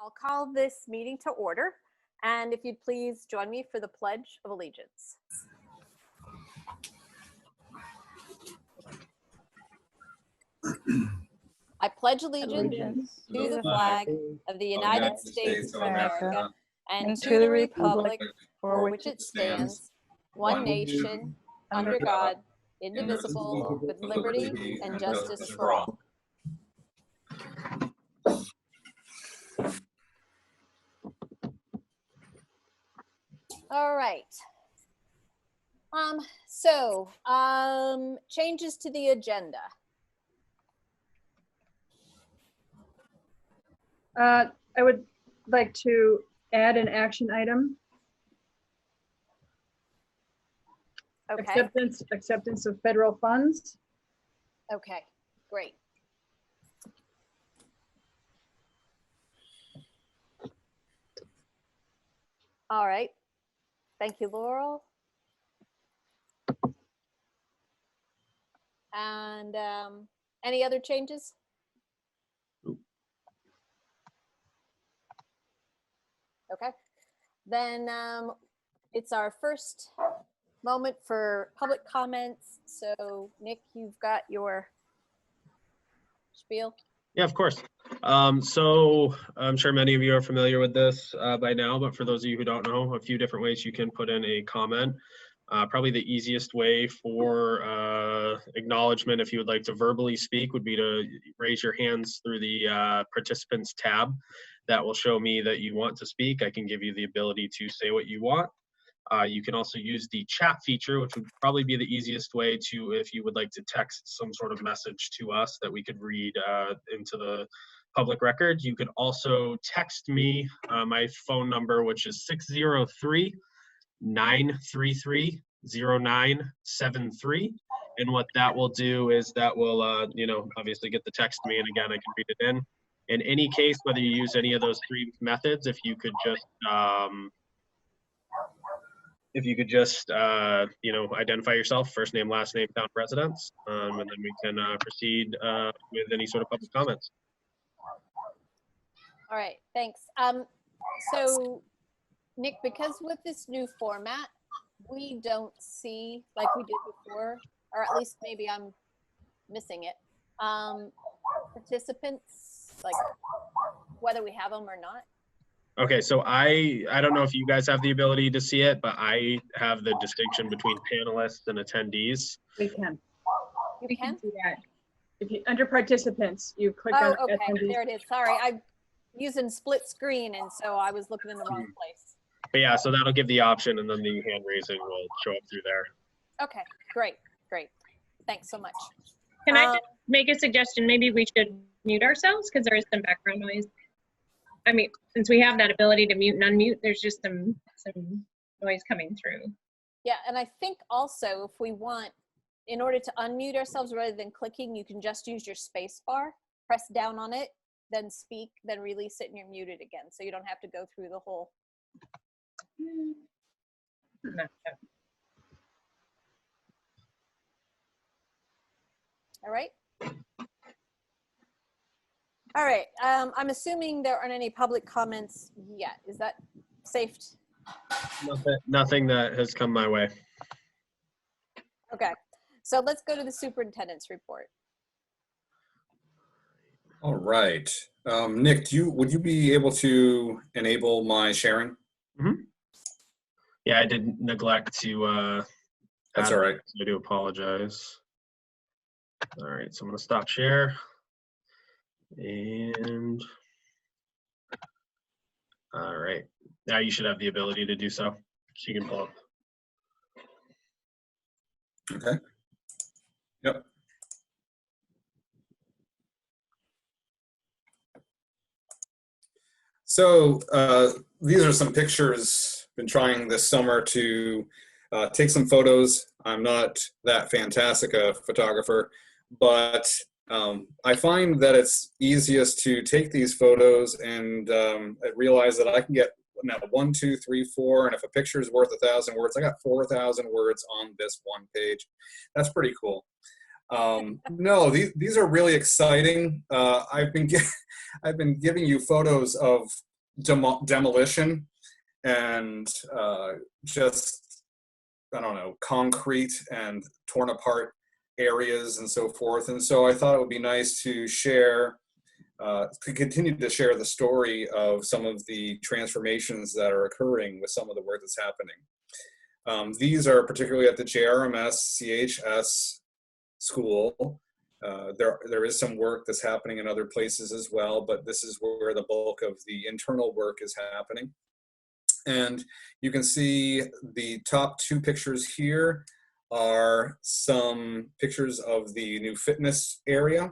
I'll call this meeting to order, and if you'd please join me for the Pledge of Allegiance. I pledge allegiance to the flag of the United States of America and to the republic for which it stands, one nation, under God, indivisible, with liberty and justice for all. All right. Changes to the agenda. I would like to add an action item. Okay. Acceptance of federal funds. Okay, great. All right. Thank you, Laurel. And any other changes? Okay. Then it's our first moment for public comments. So Nick, you've got your spiel. Yeah, of course. So I'm sure many of you are familiar with this by now, but for those of you who don't know, a few different ways you can put in a comment. Probably the easiest way for acknowledgement, if you would like to verbally speak, would be to raise your hands through the participants tab. That will show me that you want to speak. I can give you the ability to say what you want. You can also use the chat feature, which would probably be the easiest way to, if you would like to text some sort of message to us that we could read into the public record. You could also text me my phone number, which is 603-933-0973. And what that will do is that will, obviously get the text to me, and again, I can read it in. In any case, whether you use any of those three methods, if you could just identify yourself, first name, last name, town, residence, and then we can proceed with any sort of public comments. All right, thanks. So Nick, because with this new format, we don't see, like we did before, or at least maybe I'm missing it, participants, like whether we have them or not. Okay, so I don't know if you guys have the ability to see it, but I have the distinction between panelists and attendees. We can. You can see that. If you under participants, you click on okay, attendees. there it is. Sorry, I'm using split screen, and so I was looking in the wrong place. But yeah, so that'll give the option, and then the hand raising will show up through there. Okay, great. Thanks so much. Can I just make a suggestion? Maybe we should mute ourselves because there is some background noise. I mean, since we have that ability to mute and unmute, there's just some noise coming through. Yeah, and I think also if we want, in order to unmute ourselves rather than clicking, you can just use your space bar, press down on it, then speak, then release it, and you're muted again. So you don't have to go through the whole. No. All right. All right, I'm assuming there aren't any public comments yet. Is that safe? Nothing that has come my way. Okay, so let's go to the superintendent's report. All right, Nick, would you be able to enable my sharing? Mm-hmm. Yeah, I did neglect to. That's all right. I do apologize. All right, so I'm going to stop share. And all right, now you should have the ability to do so. So you can pull up. Okay. Yep. So these are some pictures. Been trying this summer to take some photos. I'm not that fantastic a photographer, but I find that it's easiest to take these photos and I realize that I can get now 1, 2, 3, 4, and if a picture is worth 1,000 words, I got 4,000 words on this one page. That's pretty cool. No, these are really exciting. I've been giving you photos of demolition and just, I don't know, concrete and torn apart areas and so forth. And so I thought it would be nice to share, to continue to share the story of some of the transformations that are occurring with some of the work that's happening. These are particularly at the JRCSD school. There is some work that's happening in other places as well, but this is where the bulk of the internal work is happening. And you can see the top two pictures here are some pictures of the new fitness area.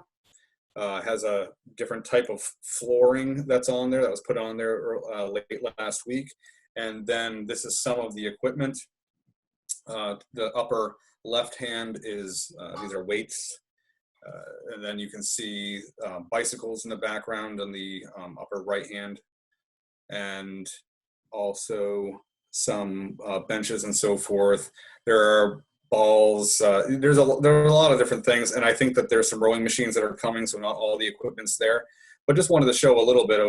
Has a different type of flooring that's on there, that was put on there late last week. And then this is some of the equipment. The upper left hand is, these are weights. And then you can see bicycles in the background on the upper right hand. And also some benches and so forth. There are balls, there are a lot of different things, and I think that there's some rowing machines that are coming, so not all the equipment's there. But just wanted to show a little bit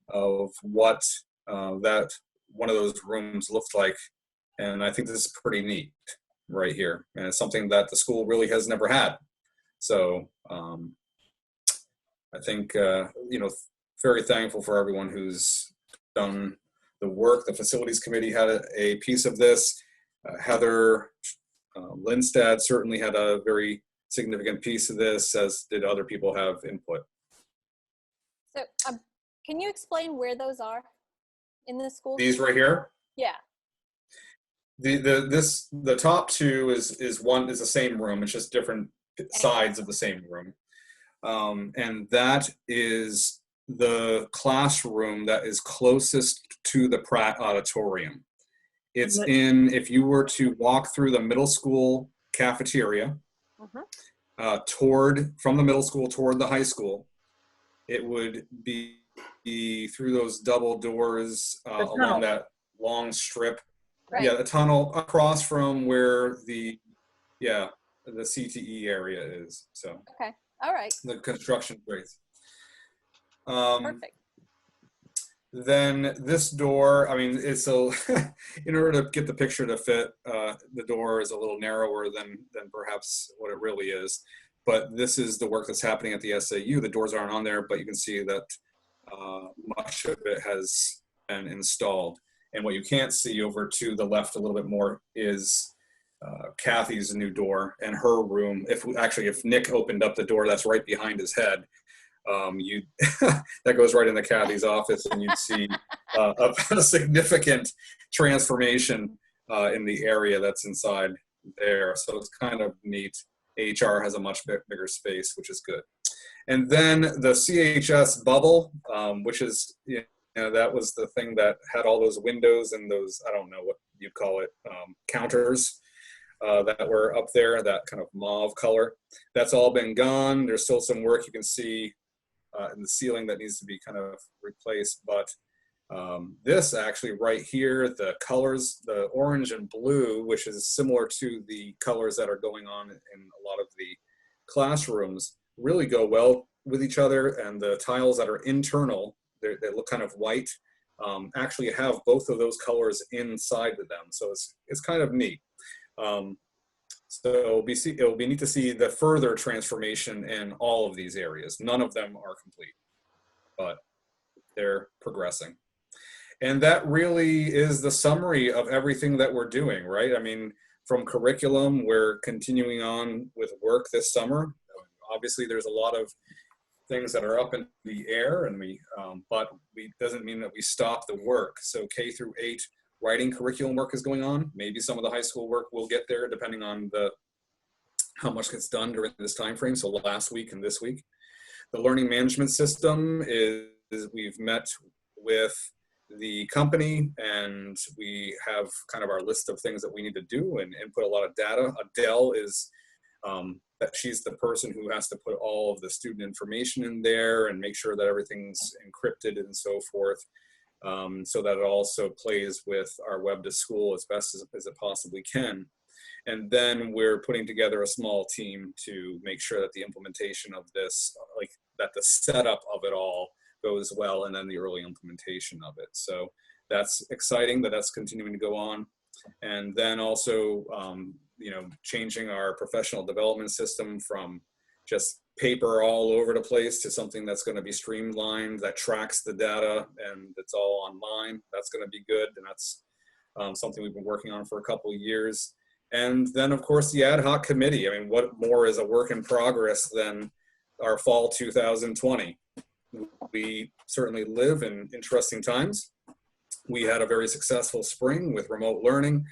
of what that one of those rooms looks like, and I think this is pretty neat right here, and it's something that the school really has never had. So I think very thankful for everyone who's done the work. The facilities committee had a piece of this. Heather Lindstad certainly had a very significant piece of this, as did other people have input. So can you explain where those are in the school? These right here? Yeah. The top two is the same room. It's just different sides of the same room. And that is the classroom that is closest to the Pratt Auditorium. It's in, if you were to walk through the middle school cafeteria, from the middle school toward the high school, it would be through those double doors along that long strip. Right. Yeah, the tunnel across from where the CTE area is. So Okay. All right. the construction grades. Perfect. Then this door, I mean, it's in order to get the picture to fit, the door is a little narrower than perhaps what it really is. But this is the work that's happening at the SAU. The doors aren't on there, but you can see that much of it has been installed. And what you can't see over to the left a little bit more is Kathy's new door and her room. If Nick opened up the door, that's right behind his head. That goes right into Kathy's office, and you'd see a significant transformation in the area that's inside there. So it's kind of neat. HR has a much bigger space, which is good. And then the CHS bubble, which is, that was the thing that had all those windows and those, I don't know what you'd call it, counters that were up there, that kind of mauve color. That's all been gone. There's still some work you can see in the ceiling that needs to be kind of replaced. But this actually right here, the colors, the orange and blue, which is similar to the colors that are going on in a lot of the classrooms, really go well with each other. And the tiles that are internal, they look kind of white, actually have both of those colors inside of them. So it's kind of neat. So it'll be neat to see the further transformation in all of these areas. None of them are complete, but they're progressing. And that really is the summary of everything that we're doing, right? I mean, from curriculum, we're continuing on with work this summer. Obviously, there's a lot of things that are up in the air, and but doesn't mean that we stop the work. So K through 8 writing curriculum work is going on. Maybe some of the high school work will get there, depending on how much gets done during this time frame. So last week and this week. The learning management system is we've met with the company, and we have kind of our list of things that we need to do and input a lot of data. Adele is that she's the person who has to put all of the student information in there and make sure that everything's encrypted and so forth, so that it also plays with our web to school as best as it possibly can. And then we're putting together a small team to make sure that the implementation of this, like that the setup of it all goes well, and then the early implementation of it. So that's exciting that that's continuing to go on. And then also, you know, changing our professional development system from just paper all over the place to something that's going to be streamlined, that tracks the data, and it's all online. That's going to be good, and that's something we've been working on for a couple of years. And then, of course, the ad hoc committee. I mean, what more is a work in progress than our fall 2020? We certainly live in interesting times. We had a very successful spring with remote learning.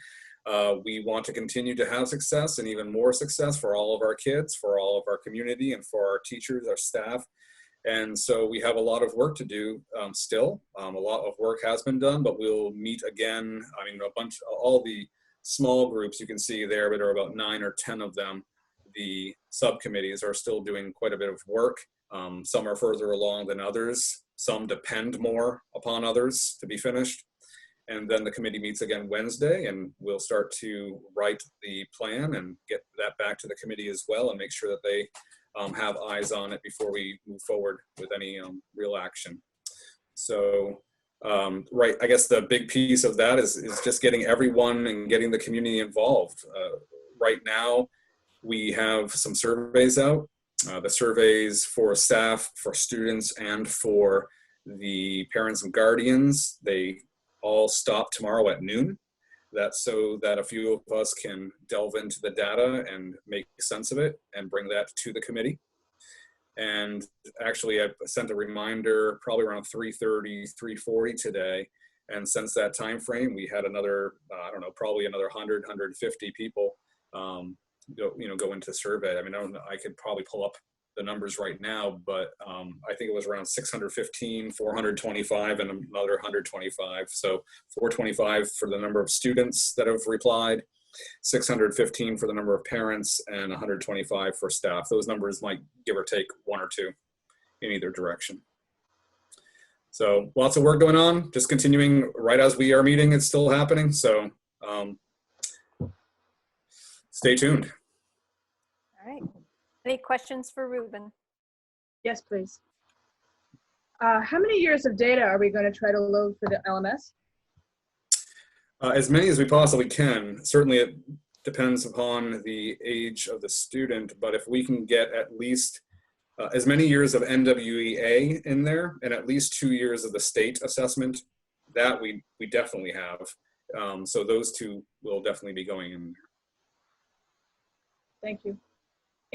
We want to continue to have success and even more success for all of our kids, for all of our community, and for our teachers, our staff. And so we have a lot of work to do still. A lot of work has been done, but we'll meet again. I mean, all the small groups you can see there, but there are about 9 or 10 of them. The subcommittees are still doing quite a bit of work. Some are further along than others. Some depend more upon others to be finished. And then the committee meets again Wednesday, and we'll start to write the plan and get that back to the committee as well, and make sure that they have eyes on it before we move forward with any real action. So, right, I guess the big piece of that is just getting everyone and getting the community involved. Right now, we have some surveys out. The surveys for staff, for students, and for the parents and guardians, they all stop tomorrow at noon. That's so that a few of us can delve into the data and make sense of it and bring that to the committee. And actually, I sent a reminder probably around 3:30, 3:40 today. And since that time frame, we had another, I don't know, probably another 100, 150 people go into survey. I mean, I could probably pull up the numbers right now, but I think it was around 615, 425, and another 125. So 425 for the number of students that have replied, 615 for the number of parents, and 125 for staff. Those numbers might give or take 1 or 2 in either direction. So lots of work going on, just continuing right as we are meeting. It's still happening. So stay tuned. All right. Any questions for Ruben? Yes, please. How many years of data are we going to try to load for the LMS? As many as we possibly can. Certainly it depends upon the age of the student, but if we can get at least as many years of NWEA in there and at least 2 years of the state assessment, that we definitely have. So those 2 will definitely be going in there. Thank you.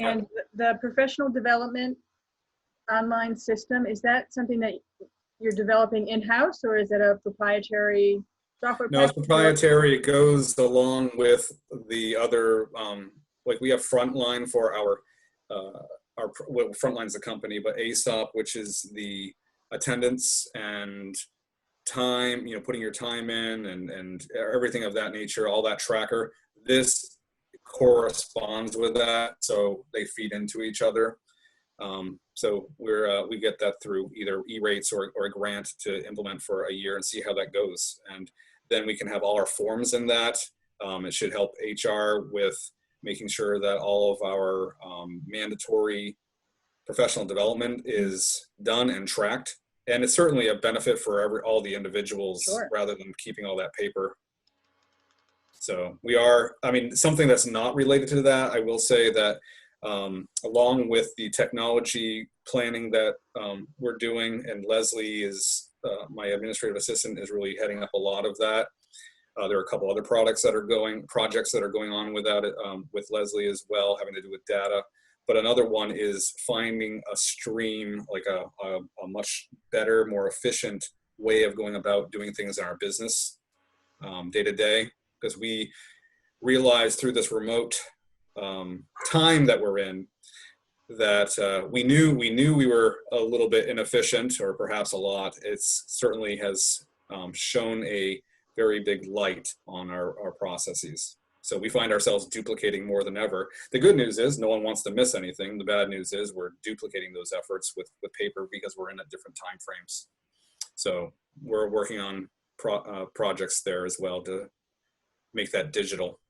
And the professional development online system, is that something that you're developing in-house, or is it a proprietary software? No, it's proprietary. It goes along with the other, like we have Frontline for our Frontline's a company, but ASOP, which is the attendance and time, putting your time in and everything of that nature, all that tracker. This corresponds with that, so they feed into each other. So we get that through either E-rates or a grant to implement for a year and see how that goes. And then we can have all our forms in that. It should help HR with making sure that all of our mandatory professional development is done and tracked. And it's certainly a benefit for all the individuals. Sure. Rather than keeping all that paper. So we are, something that's not related to that, I will say that along with the technology planning that we're doing, and Leslie is, my administrative assistant, is really heading up a lot of that. There are a couple other projects that are going on with that, with Leslie as well, having to do with data. But another one is finding a stream, like a much better, more efficient way of going about doing things in our business day to day. Because we realized through this remote time that we're in that we knew we were a little bit inefficient, or perhaps a lot. It certainly has shown a very big light on our processes. So we find ourselves duplicating more than ever. The good news is no one wants to miss anything. The bad news is we're duplicating those efforts with paper because we're in at different time frames. So we're working on projects there as well to make that digital.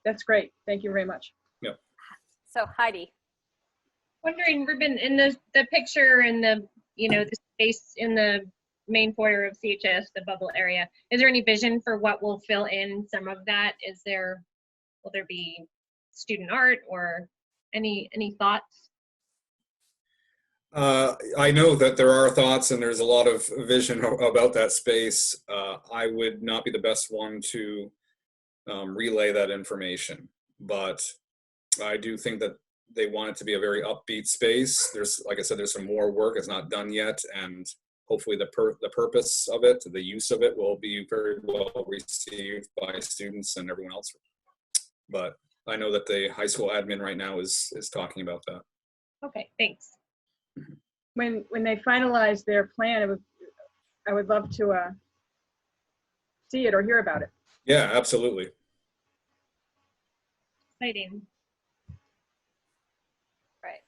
That's great. Thank you very much. Yep. So Heidi. Wondering, Ruben, in the picture in the, the space in the main foyer of CHS, the bubble area, is there any vision for what will fill in some of that? Will there be student art or any thoughts? I know that there are thoughts and there's a lot of vision about that space. I would not be the best one to relay that information, but I do think that they want it to be a very upbeat space. There's, like I said, there's some more work. It's not done yet, and hopefully the purpose of it, the use of it, will be very well received by students and everyone else. But I know that the high school admin right now is talking about that. Okay, thanks. When they finalize their plan, I would love to see it or hear about it. Yeah, absolutely. Exciting. Right.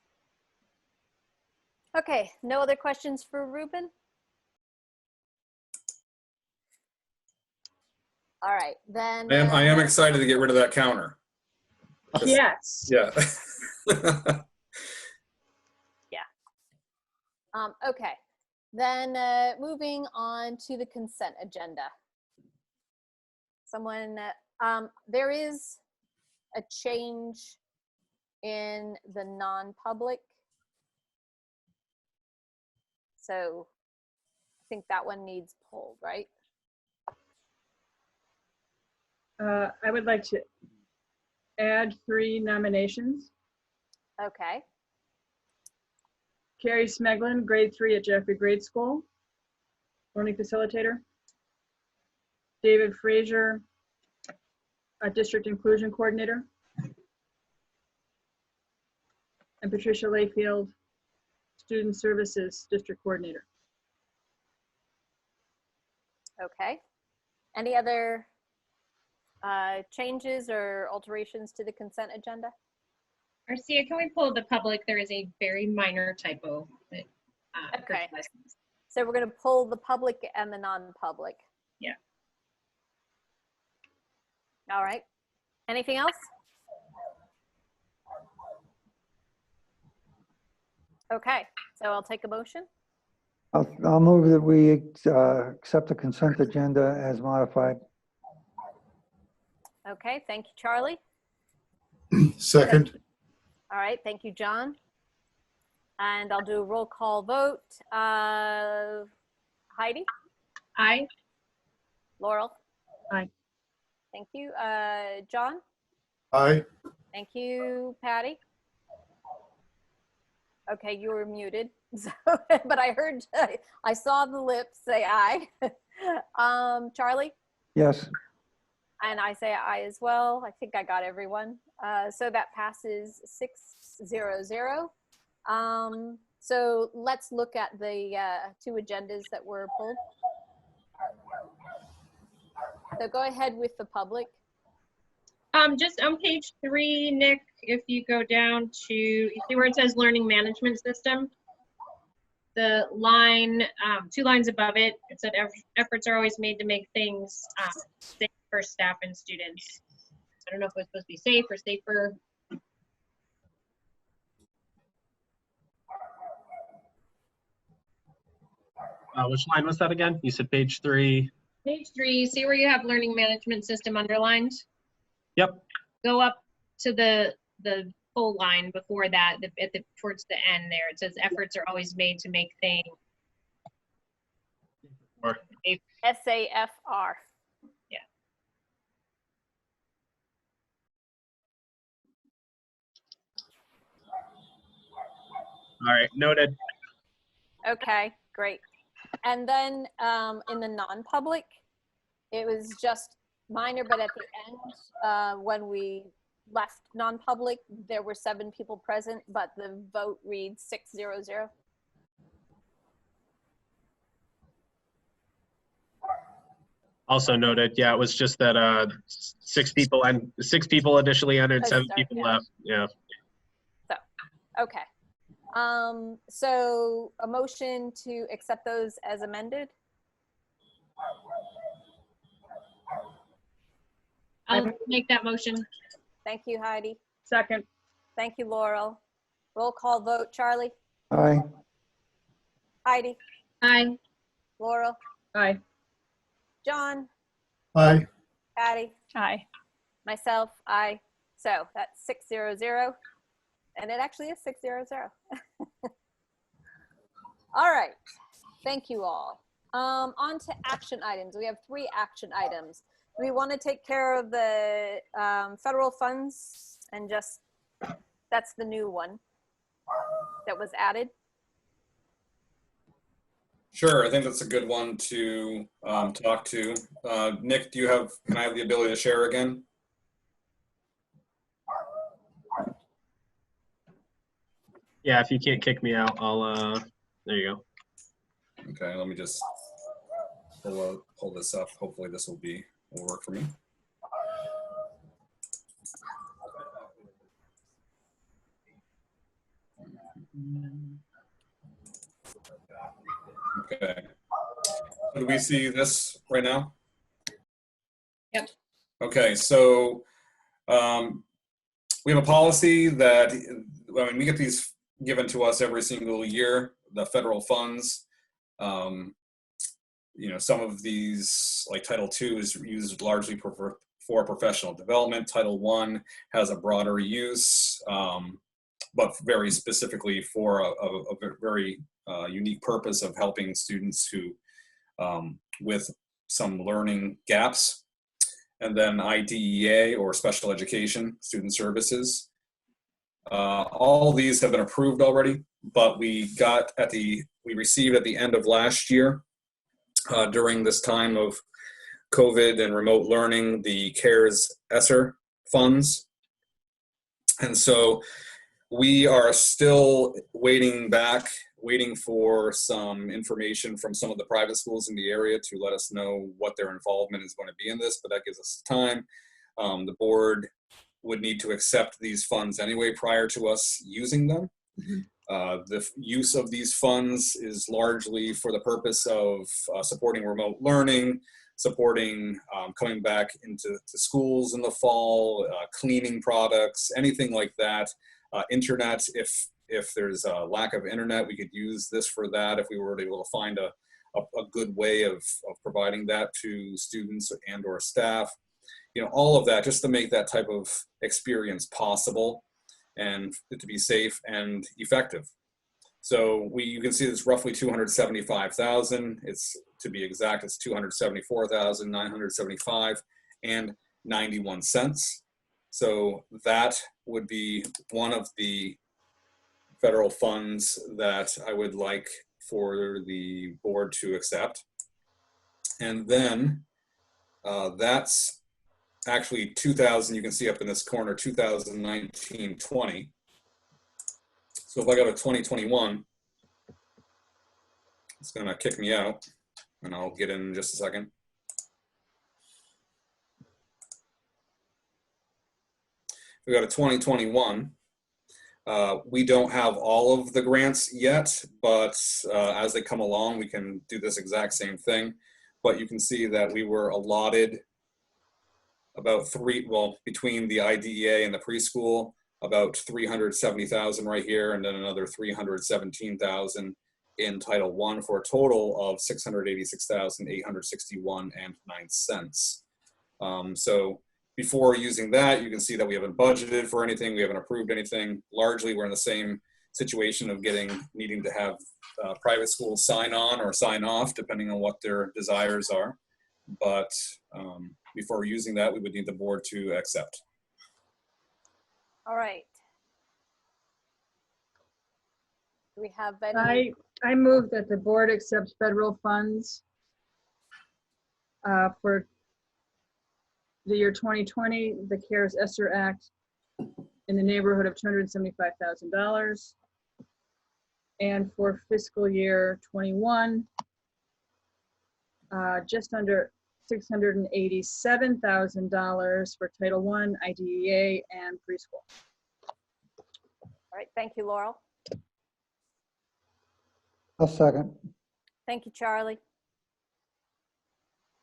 Okay, no other questions for Ruben? All right, then. I am excited to get rid of that counter. Yes. Yeah. Okay, then moving on to the consent agenda. There is a change in the non-public. So I think that one needs pulled, right? I would like to add 3 nominations. Okay, Carrie Smeglin, grade 3 at Jeffrey Grade School, learning facilitator. David Frazier, a district inclusion coordinator. And Patricia Layfield, student services district coordinator. okay. Any other changes or alterations to the consent agenda? Arcia, can we pull the public? There is a very minor typo. That, Okay. So we're going to pull the public and the non-public. Yeah. All right. Anything else? Okay, so I'll take a motion. I'll move that we accept the consent agenda as modified. Okay, thank you, Charlie. Second. All right, thank you, John. And I'll do a roll call vote. Heidi? Aye. Laurel? Aye. Thank you. John? Aye. Thank you, Patty. Okay, you were muted, so, but I heard, I saw the lips say aye. Charlie? Yes. And I say aye as well. I think I got everyone. So that passes 6-0-0. So let's look at the 2 agendas that were pulled. So go ahead with the public. Just on page 3, Nick, if you go down to, you see where it says learning management system? The line, 2 lines above it, it said efforts are always made to make things safe for staff and students. I don't know if it was supposed to be safe or safer. Which line was that again? You said page 3. Page 3, see where you have learning management system underlined? Yep. Go up to the full line before that, towards the end there. It says efforts are always made to make things. SAFR. Yeah. All right, noted. Okay, great. And then in the non-public, it was just minor, but at the end, when we left non-public, there were 7 people present, but the vote reads 6-0-0. Also noted, yeah, it was just that 6 people initially entered, 7 people Yeah. left. Yeah. So, okay. So a motion to accept those as amended. I'll make that motion. Thank you, Heidi. Second. Thank you, Laurel. Roll call vote, Charlie, Aye. Heidi, Aye. Laurel, Aye. John, Aye. Patty, Aye. myself, I. So that's 600. And it actually is 600. All right. Thank you all. On to action items. We have 3 action items. We want to take care of the federal funds and just, that's the new one that was added. Sure, I think that's a good one to talk to. Nick, can I have the ability to share again? Yeah, if you can't kick me out, I'll, there you go. Okay, let me just pull this up. Hopefully this will work for me. Okay. Do we see this right now? Yep. Okay, so we have a policy that, I mean, we get these given to us every single year, the federal funds. You know, some of these, like Title II is used largely for professional development. Title I has a broader use, but very specifically for a very unique purpose of helping students who, with some learning gaps. And then IDEA, or special education, student services. All these have been approved already, but we received at the end of last year, during this time of COVID and remote learning, the CARES ESSER funds. And so we are still waiting for some information from some of the private schools in the area to let us know what their involvement is going to be in this, but that gives us time. The board would need to accept these funds anyway prior to us using them. The use of these funds is largely for the purpose of supporting remote learning, supporting coming back into schools in the fall, cleaning products, anything like that. Internet, if there's a lack of internet, we could use this for that if we were able to find a good way of providing that to students and or staff. You know, all of that just to make that type of experience possible and to be safe and effective. So you can see it's roughly 275,000. It's, to be exact, it's 274,975 and 91 cents. So that would be one of the federal funds that I would like for the board to accept. And then that's actually 2000, you can see up in this corner, 2019-20. So if I go to 2021, it's gonna kick me out, and I'll get in just a second. If we go to 2021, we don't have all of the grants yet, but as they come along, we can do this exact same thing. But you can see that we were allotted about between the IDEA and the preschool, about 370,000 right here, and then another 317,000 in Title I, for a total of 686,861.09 cents. So before using that, you can see that we haven't budgeted for anything, we haven't approved anything. Largely, we're in the same situation of needing to have private schools sign on or sign off, depending on what their desires are. But before using that, we would need the board to accept. All right. Do we have any? I move that the board accepts federal funds for the year 2020, the CARES ESSER Act, in the neighborhood of $275,000. And for fiscal year 21, just under $687,000 for Title I, IDEA, and preschool. All right, thank you, Laurel. I'll second. Thank you, Charlie.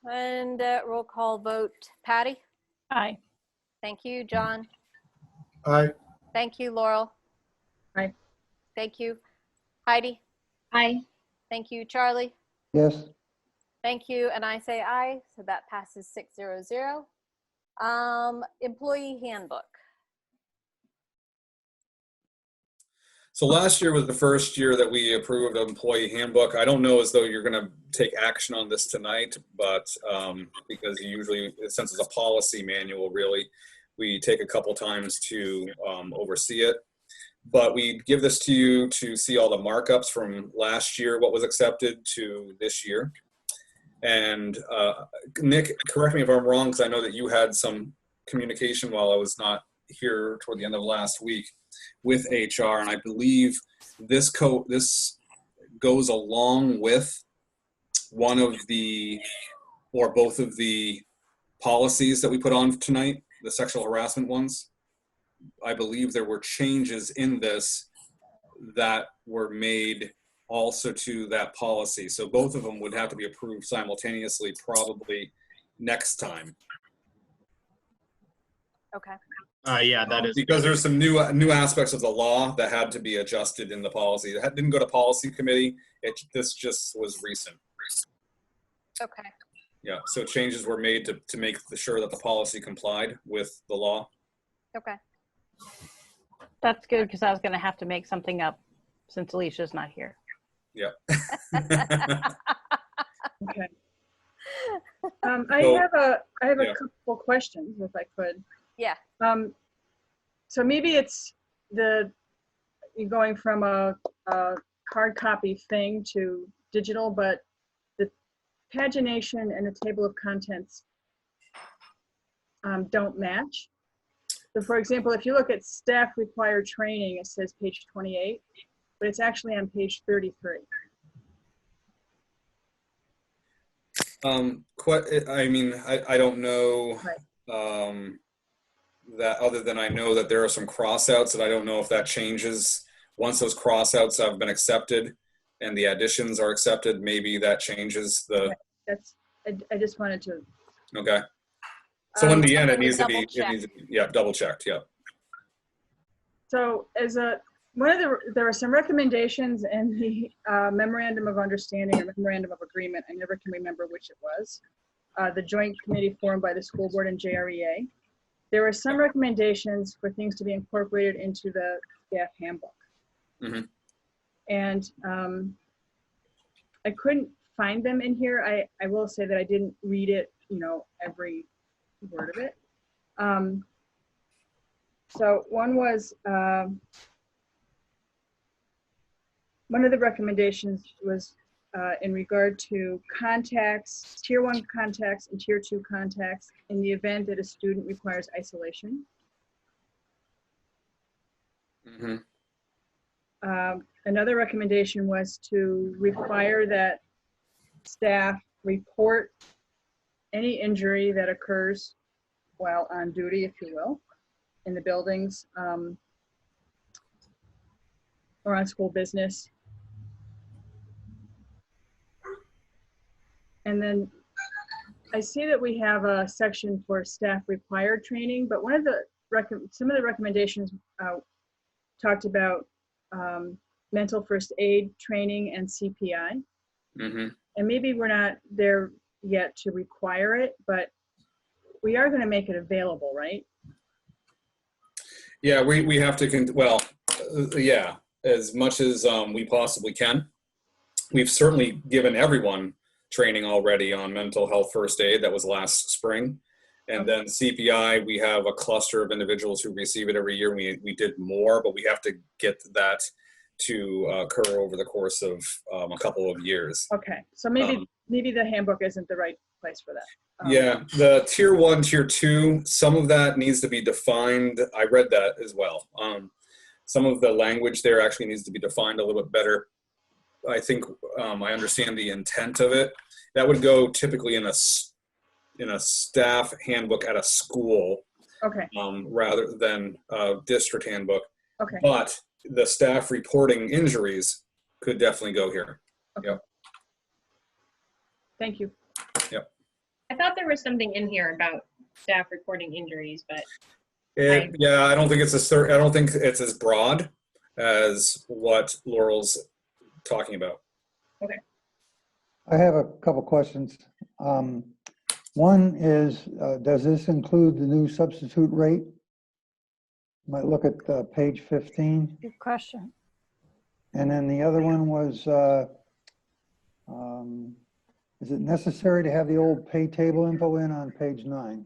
And roll call vote, Patty? Aye. Thank you, John. Aye. Thank you, Laurel. Aye. thank you. Heidi? Aye. Thank you. Charlie? Yes. Thank you. And I say aye, so that passes 600. Employee handbook. So last year was the first year that we approved an employee handbook. I don't know as though you're going to take action on this tonight, but because usually, since it's a policy manual, really, we take a couple times to oversee it. But we give this to you to see all the markups from last year, what was accepted, to this year. And Nick, correct me if I'm wrong, because I know that you had some communication while I was not here toward the end of last week with HR, and I believe this goes along with one of the, or both of the policies that we put on tonight, the sexual harassment ones. I believe there were changes in this that were made also to that policy. So both of them would have to be approved simultaneously, probably next time. Okay. Yeah, that is. Because there's some new aspects of the law that had to be adjusted in the policy. It didn't go to policy committee. This just was recent. Okay. Yeah, so changes were made to make sure that the policy complied with the law. Okay. That's good, because I was going to have to make something up since Alicia's not here. Yeah. Okay. I have a couple questions, if I could. Yeah. So maybe it's you're going from a hard copy thing to digital, but the pagination and the table of contents don't match. So for example, if you look at staff required training, it says page 28, but it's actually on page 33. I mean, I don't know. Right. That other than I know that there are some crossouts that I don't know if that changes. Once those crossouts have been accepted and the additions are accepted, maybe that changes the. That's, I just wanted to. Okay. So in the end, it we needs to be, double-check. yeah, double checked, yeah. So as there were some recommendations in the memorandum of understanding or memorandum of agreement. I never can remember which it was. The joint committee formed by the school board and JREA. There were some recommendations for things to be incorporated into the staff handbook. Mm-hmm. And I couldn't find them in here. I will say that I didn't read it, every word of it. So one was, one of the recommendations was in regard to contacts, tier 1 contacts and tier 2 contacts in the event that a student requires isolation. Mm-hmm. Another recommendation was to require that staff report any injury that occurs while on duty, if you will, in the buildings or on school business. And then I see that we have a section for staff required training, but some of the recommendations talked about mental first aid training and CPI. Mm-hmm. And maybe we're not there yet to require it, but we are going to make it available, right? Yeah, we have to, yeah, as much as we possibly can. We've certainly given everyone training already on mental health first aid. That was last spring. And then CPI, we have a cluster of individuals who receive it every year. We did more, but we have to get that to occur over the course of a couple of years. Okay, so maybe the handbook isn't the right place for that. Yeah, the tier 1, tier 2, some of that needs to be defined. I read that as well. Some of the language there actually needs to be defined a little bit better. I think I understand the intent of it. That would go typically in a staff handbook at a school, Okay. Rather than a district handbook. Okay. But the staff reporting injuries could definitely go here. Okay. Yep. Thank you. Yep. I thought there was something in here about staff reporting injuries, but Yeah, I don't think it's I don't think it's as broad as what Laurel's talking about. I have a couple questions. One is, does this include the new substitute rate? Might look at page 15. Good question. And then the other one was, is it necessary to have the old pay table info in on page 9?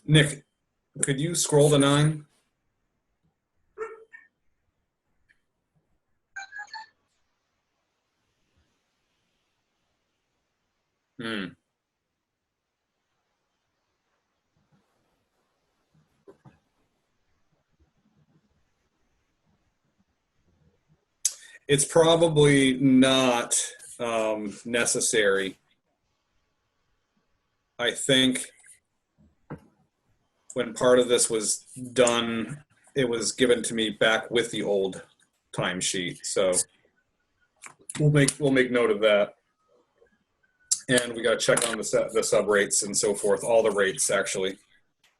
Nick, could you scroll to 9? It's probably not necessary. I think when part of this was done, it was given to me back with the old timesheet. So we'll make note of that. And we got to check on the sub rates and so forth, all the rates actually,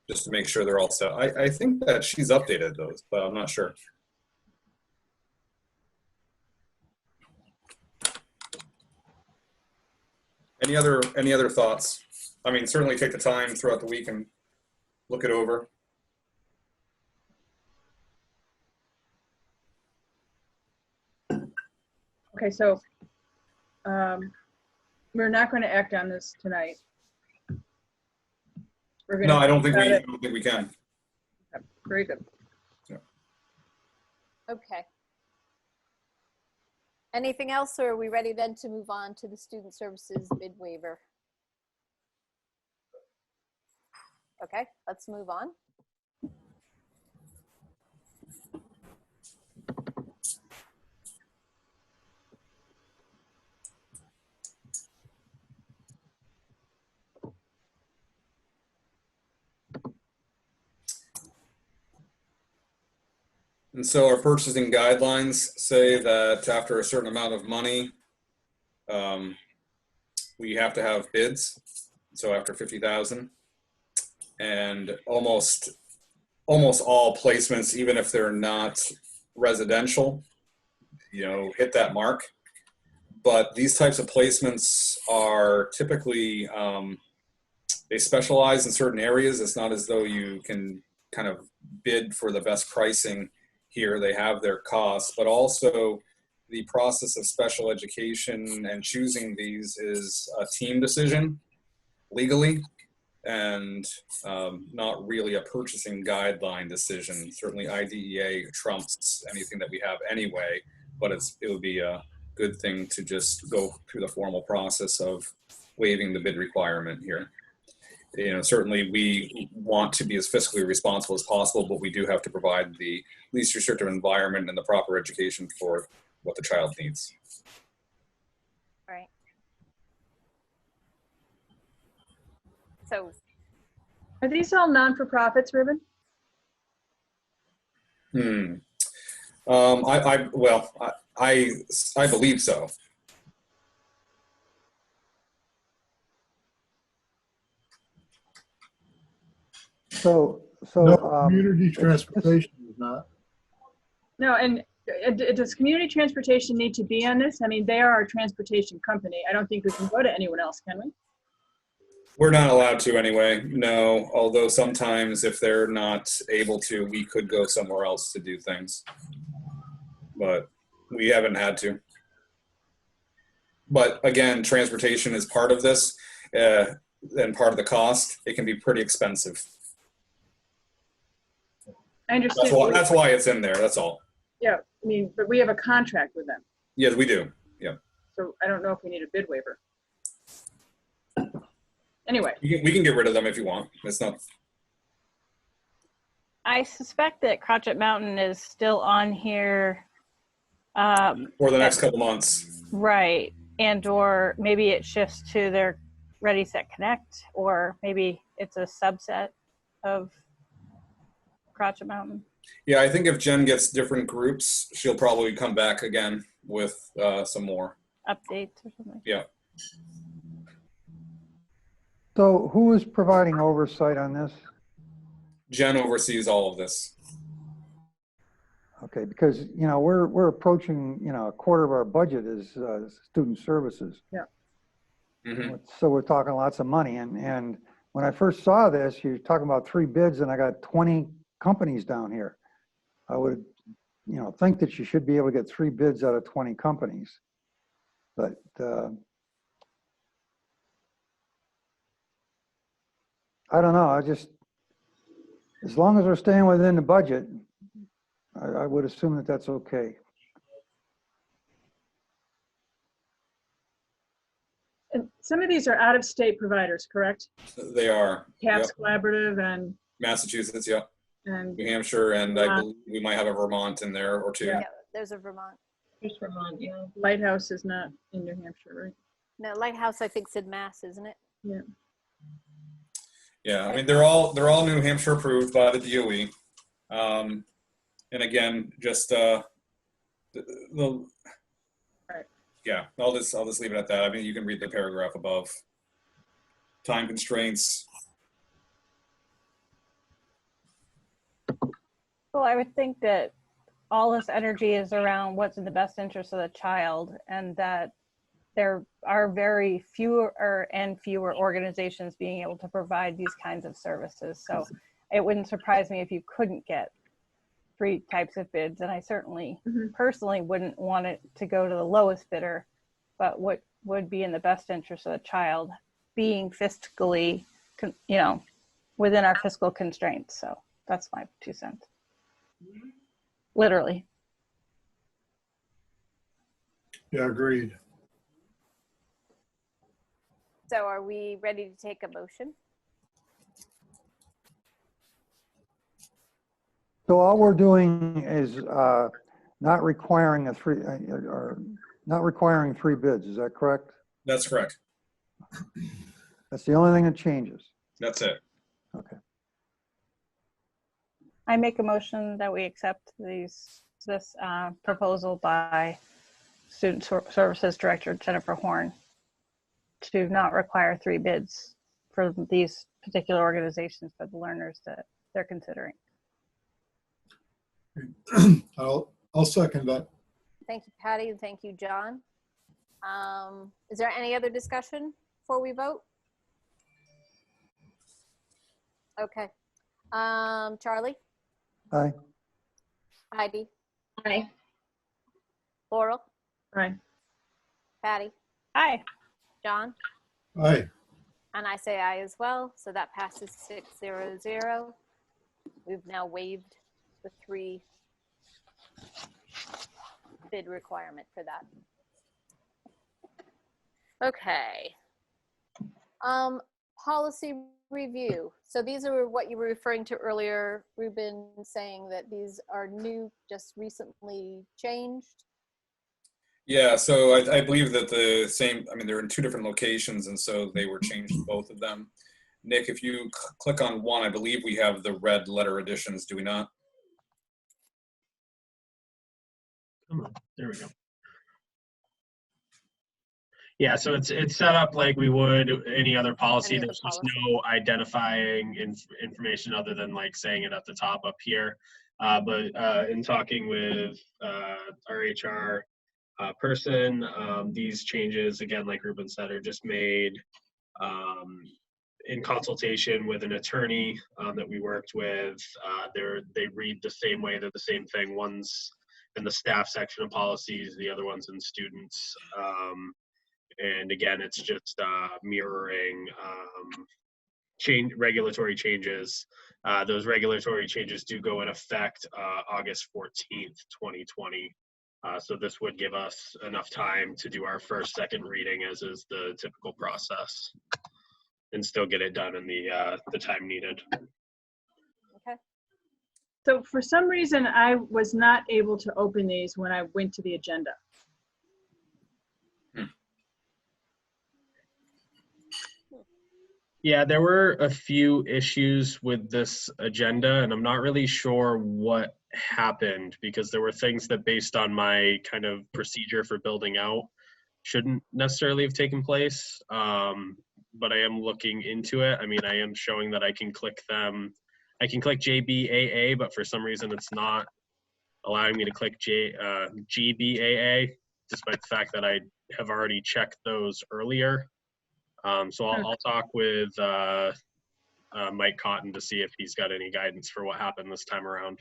just to make sure they're all set. I think that she's updated those, but I'm not sure. Any other thoughts? I mean, certainly take the time throughout the week and look it over. Okay, so we're not going to act on this tonight. We're going No, I don't think think about it. we can. Very good. Okay. Anything else, or are we ready then to move on to the student services bid waiver? Okay, let's move on. And so our purchasing guidelines say that after a certain amount of money, we have to have bids. So after 50,000, and almost all placements, even if they're not residential, hit that mark. But these types of placements are typically, they specialize in certain areas. It's not as though you can kind of bid for the best pricing here. They have their costs, but also the process of special education and choosing these is a team decision legally, and not really a purchasing guideline decision. Certainly IDEA trumps anything that we have anyway, but it would be a good thing to just go through the formal process of waiving the bid requirement here. Certainly we want to be as fiscally responsible as possible, but we do have to provide the least restrictive environment and the proper education for what the child needs. All right. So, Are these all non-for-profits, Ruben? I believe so. So No, community transportation is not. No, and does community transportation need to be on this? I mean, they are our transportation company. I don't think we can go to anyone else, can we? We're not allowed to anyway, no. Although sometimes if they're not able to, we could go somewhere else to do things. But we haven't had to. But again, transportation is part of this and part of the cost. It can be pretty expensive. I understand. That's why it's in there, that's all. Yeah, I mean, but we have a contract with them. Yes, we do, yeah. So I don't know if we need a bid waiver. Anyway. We can get rid of them if you want. It's not. I suspect that Crotchet Mountain is still on here. For the next couple months. Right. And or maybe it shifts to their Ready, Set, Connect, or maybe it's a subset of Crotchet Mountain. Yeah, I think if Jen gets different groups, she'll probably come back again with some more Updates or something. Yeah. So who is providing oversight on this? Jen oversees all of this. Okay, because, you know, we're approaching, you know, a quarter of our budget is student services. Mhm. So we're talking lots of money. And when I first saw this, you're talking about 3 bids and I got 20 companies down here. I would, you know, think that you should be able to get 3 bids out of 20 companies. But I don't know. I just, as long as we're staying within the budget, I would assume that that's okay. And some of these are out-of-state providers, correct? They are. Yep. CAPS Collaborative and Massachusetts, yep. and New Hampshire, and I Vermont. believe we might have a Vermont in there or two. Yeah, there's a Vermont. There's Vermont, yeah. Lighthouse is not in New Hampshire, right? No, Lighthouse, I think, said Mass, isn't it? Yeah. Yeah, I mean, they're all New Hampshire approved by the DOE. And again, just the Right. yeah, I'll just leave it at that. I mean, you can read the paragraph above. Time constraints. Well, I would think that all this energy is around what's in the best interest of the child, and that there are very fewer and fewer organizations being able to provide these kinds of services. So it wouldn't surprise me if you couldn't get 3 types of bids. And I certainly personally wouldn't want it to go to the lowest bidder, but what would be in the best interest of the child, being fiscally, you know, within our fiscal constraints. So that's my 2 cents. Literally. Yeah, agreed. So are we ready to take a motion? So all we're doing is not requiring not requiring 3 bids. Is that correct? That's correct. That's the only thing that changes. That's it. Okay. I make a motion that we accept this proposal by Student Services Director Jennifer Horn to not require 3 bids for these particular organizations for the learners that they're considering. I'll second that. Thank you, Patty, and thank you, John. Is there any other discussion before we vote? Okay. Charlie? Aye. Heidi? Aye. Laurel? Right. Patty? Aye. John? Aye. And I say aye as well, so that passes 6-0-0. We've now waived the 3 bid requirement for that. Okay. Policy review. So these are what you were referring to earlier, Ruben, saying that these are new, just recently changed. Yeah, so I believe that the same, I mean, they're in 2 different locations, and so they were changed, both of them. Nick, if you click on one, I believe we have the red letter additions, do we not? Come on, there we go. Yeah, so it's set up like we would any other policy. Any other There's just policy. no identifying information other than like saying it at the top up here. But in talking with our HR person, these changes, again, like Ruben said, are just made in consultation with an attorney that we worked with. They read the same way, they're the same thing. One's in the staff section of policies, the other one's in students. And again, it's just mirroring regulatory changes. Those regulatory changes do go in effect August 14th, 2020. So this would give us enough time to do our first, second reading, as is the typical process, and still get it done in the time needed. Okay. So for some reason, I was not able to open these when I went to the agenda. Yeah, there were a few issues with this agenda, and I'm not really sure what happened, because there were things that, based on my kind of procedure for building out, shouldn't necessarily have taken place. but I am looking into it. I mean, I am showing that I can click them. I can click JBAA, but for some reason it's not allowing me to click GBAA, despite the fact that I have already checked those earlier. So I'll talk with Mike Cotton to see if he's got any guidance for what happened this time around.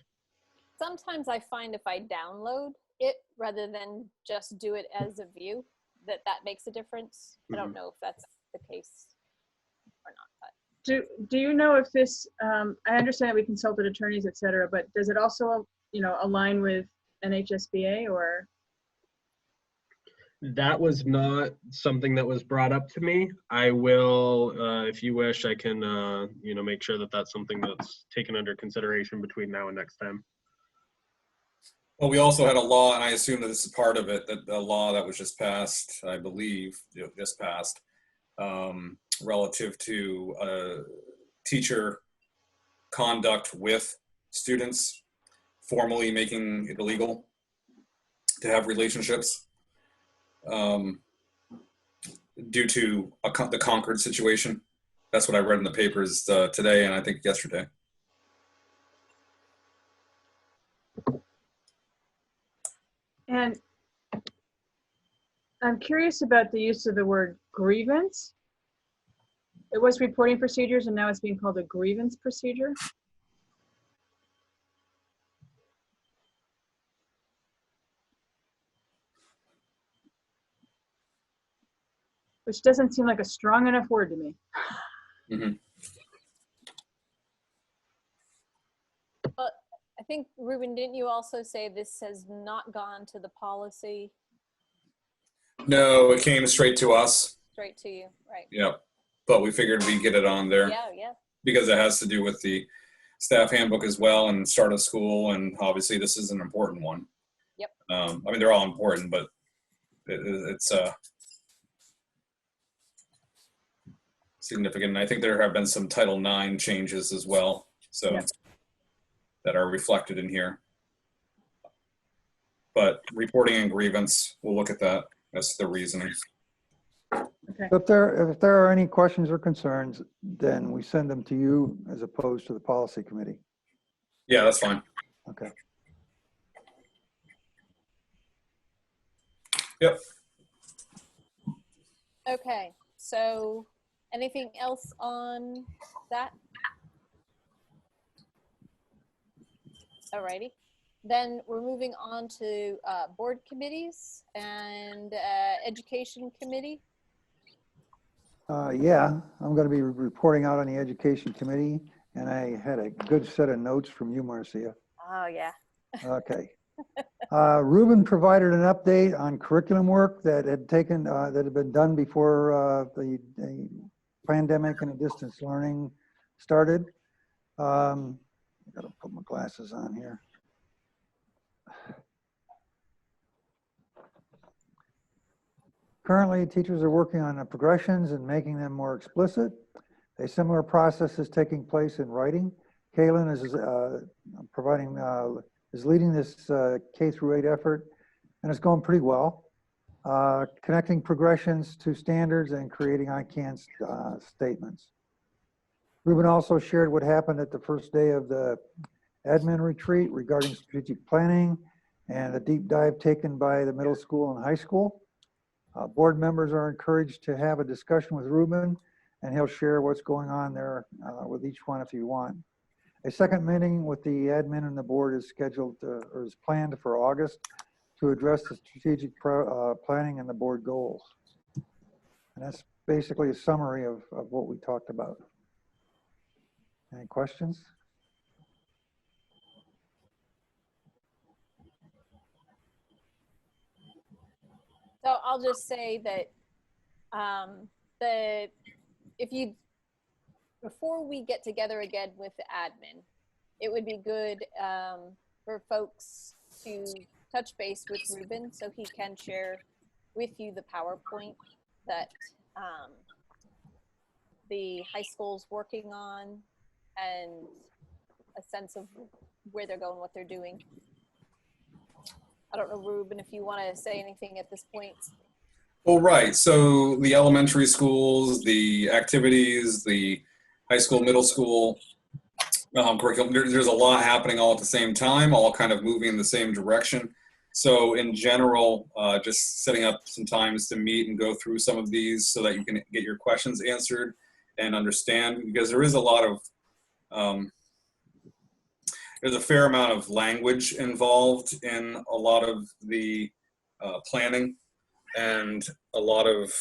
Sometimes I find if I download it rather than just do it as a view, that makes a difference. I don't know if that's the case or not. But. Do you know if this, I understand we consulted attorneys, et cetera, but does it also, align with NHSBA or? That was not something that was brought up to me. I will, if you wish, I can, make sure that that's something that's taken under consideration between now and next time. Well, we also had a law, and I assume that this is part of it, that the law that was just passed, I believe, just passed, relative to teacher conduct with students, formally making it illegal to have relationships due to the Concord situation. That's what I read in the papers today and I think yesterday. And I'm curious about the use of the word grievance. It was reporting procedures and now it's being called a grievance procedure. Which doesn't seem like a strong enough word to me. Mm-hmm. But I think, Ruben, didn't you also say this has not gone to the policy? No, it came straight to us. Straight to you, right? Yeah, but we figured we'd get it on there. Yeah. Because it has to do with the staff handbook as well and start of school, and obviously this is an important one. Yep. I mean, they're all important, but it's significant. And I think there have been some Title IX changes as well, so that are reflected in here. But reporting and grievance, we'll look at that. That's the reasoning. Okay. If there are any questions or concerns, then we send them to you as opposed to the policy committee. Yeah, that's fine. Okay. Yep. Okay, so anything else on that? Alrighty. Then we're moving on to board committees and education committee. Yeah, I'm going to be reporting out on the education committee, and I had a good set of notes from you, Marcia. Oh, yeah. Okay. Ruben provided an update on curriculum work that had been done before the pandemic and distance learning started. I got to put my glasses on here. Currently, teachers are working on the progressions and making them more explicit. A similar process is taking place in writing. Kaylin is leading this K through 8 effort, and it's going pretty well. Connecting progressions to standards and creating I can statements. Ruben also shared what happened at the first day of the admin retreat regarding strategic planning and a deep dive taken by the middle school and high school. Board members are encouraged to have a discussion with Ruben, and he'll share what's going on there with each one if you want. A second meeting with the admin and the board is scheduled or is planned for August to address the strategic planning and the board goals. And that's basically a summary of what we talked about. Any questions? So I'll just say that before we get together again with the admin, it would be good for folks to touch base with Ruben so he can share with you the PowerPoint that the high school's working on and a sense of where they're going, what they're doing. I don't know, Ruben, if you want to say anything at this point. Well, right. So the elementary schools, the activities, the high school, middle school curriculum, there's a lot happening all at the same time, all kind of moving in the same direction. So in general, just setting up some times to meet and go through some of these so that you can get your questions answered and understand, because there is a lot of, there's a fair amount of language involved in a lot of the planning, and a lot of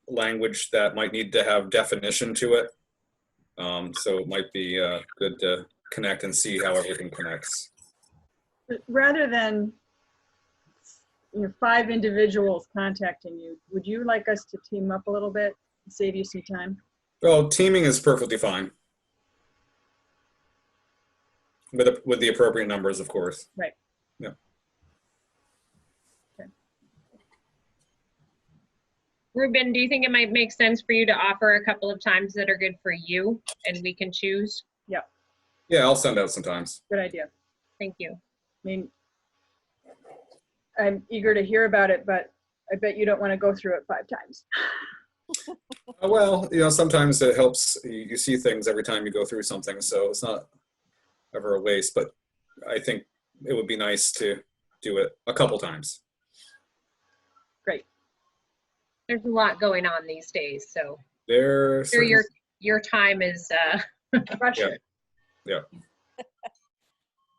language that might need to have definition to it. So it might be good to connect and see how everything connects. Rather than 5 individuals contacting you, would you like us to team up a little bit and save you some time? Well, teaming is perfectly fine. With the appropriate numbers, of course. Right. Yeah. Okay. Ruben, do you think it might make sense for you to offer a couple of times that are good for you and we can choose? Yeah, I'll send out sometimes. Good idea. Thank you. I mean, I'm eager to hear about it, but I bet you don't want to go through it 5 times. Well, sometimes it helps. You see things every time you go through something, so it's not ever a waste, but I think it would be nice to do it a couple times. Great. There's a lot going on these days, so There's your time is Pressure. Yeah.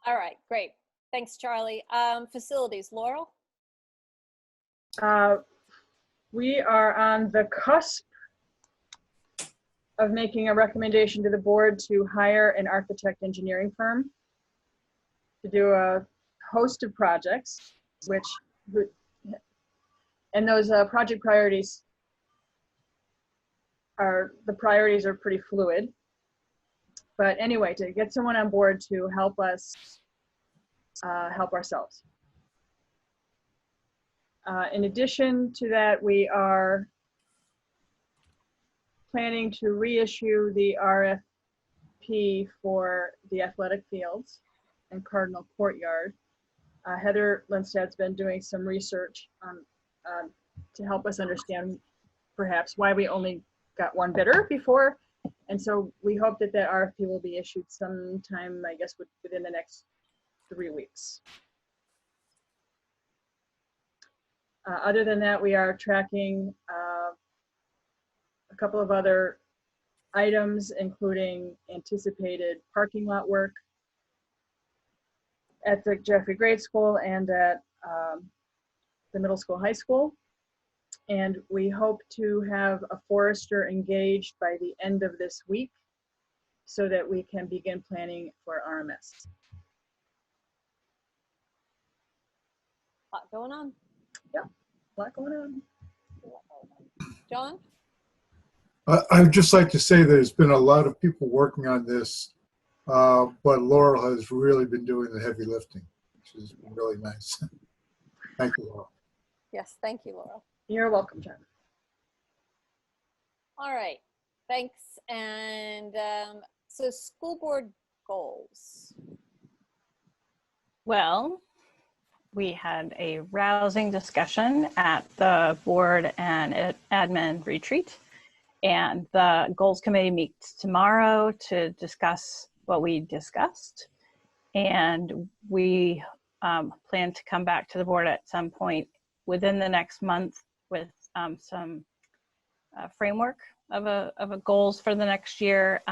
All right, great. Thanks, Charlie. Facilities, Laurel? We are on the cusp of making a recommendation to the board to hire an architect engineering firm to do a host of projects, and those project priorities are pretty fluid. But anyway, to get someone on board to help us help ourselves. In addition to that, we are planning to reissue the RFP for the athletic fields and Cardinal Courtyard. Heather Lindstad's been doing some research to help us understand perhaps why we only got one bidder before. And so we hope that that RFP will be issued sometime, I guess, within the next 3 weeks. Other than that, we are tracking a couple of other items, including anticipated parking lot work at the Jeffrey Grade School and at the middle school, high school. And we hope to have a forester engaged by the end of this week so that we can begin planning for RMS. A lot going on. Yep, a lot going on. John? I would just like to say there's been a lot of people working on this, but Laurel has really been doing the heavy lifting, which is really nice. Thank you, Laurel. Yes, thank you, Laurel. You're welcome, John. All right, thanks. And so school board goals. Well, we had a rousing discussion at the board and admin retreat, and the goals committee meets tomorrow to discuss what we discussed. And we plan to come back to the board at some point within the next month with some framework of a goals for the next year,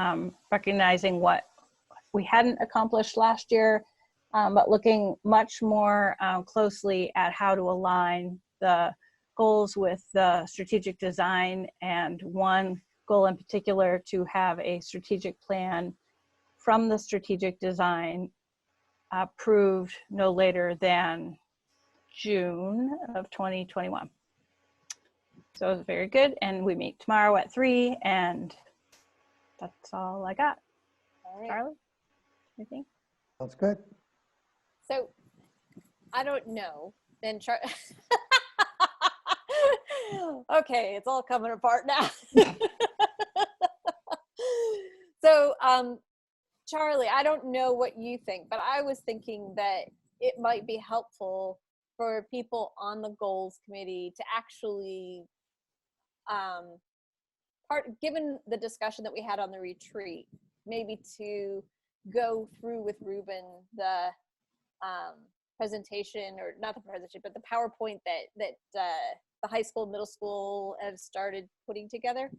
recognizing what we hadn't accomplished last year, but looking much more closely at how to align the goals with the strategic design, and one goal in particular to have a strategic plan from the strategic design approved no later than June of 2021. So it was very good, and we meet tomorrow at 3, and that's all I got. All right. Charlie, anything? Sounds good. So I don't know. Then okay, it's all coming apart now. So Charlie, I don't know what you think, but I was thinking that it might be helpful for people on the goals committee to actually, given the discussion that we had on the retreat, maybe to go through with Ruben the presentation, or not the presentation, but the PowerPoint that the high school, middle school have started putting together.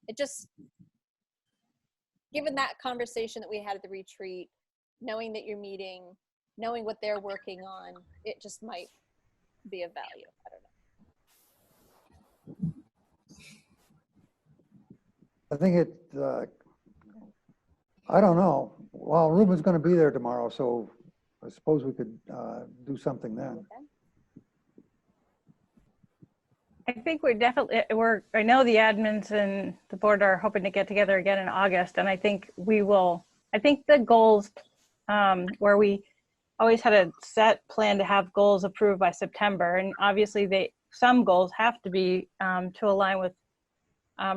It just, given that conversation that we had at the retreat, knowing that you're meeting, knowing what they're working on, it just might be of value. I don't know. I think I don't know. Well, Ruben's going to be there tomorrow, so I suppose we could do something then. I think we're definitely, I know the admins and the board are hoping to get together again in August, and I think we will, I think the goals where we always had a set plan to have goals approved by September, and obviously some goals have to be to align with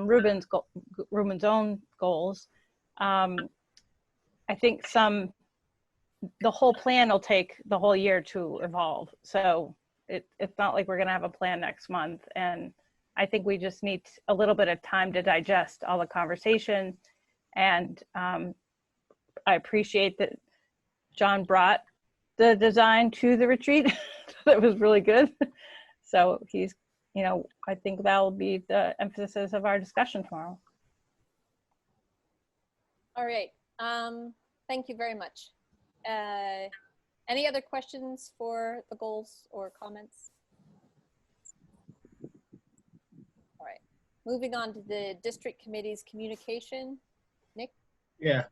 Ruben's own goals. I think the whole plan will take the whole year to evolve. So it's not like we're gonna have a plan next month. And I think we just need a little bit of time to digest all the conversation. And I appreciate that John brought the design to the retreat. That was really good. So he's, I think that will be the emphasis of our discussion tomorrow. All right. Thank you very much. Any other questions for the goals or comments? All right. Moving on to the district committee's communication. Nick? Yeah,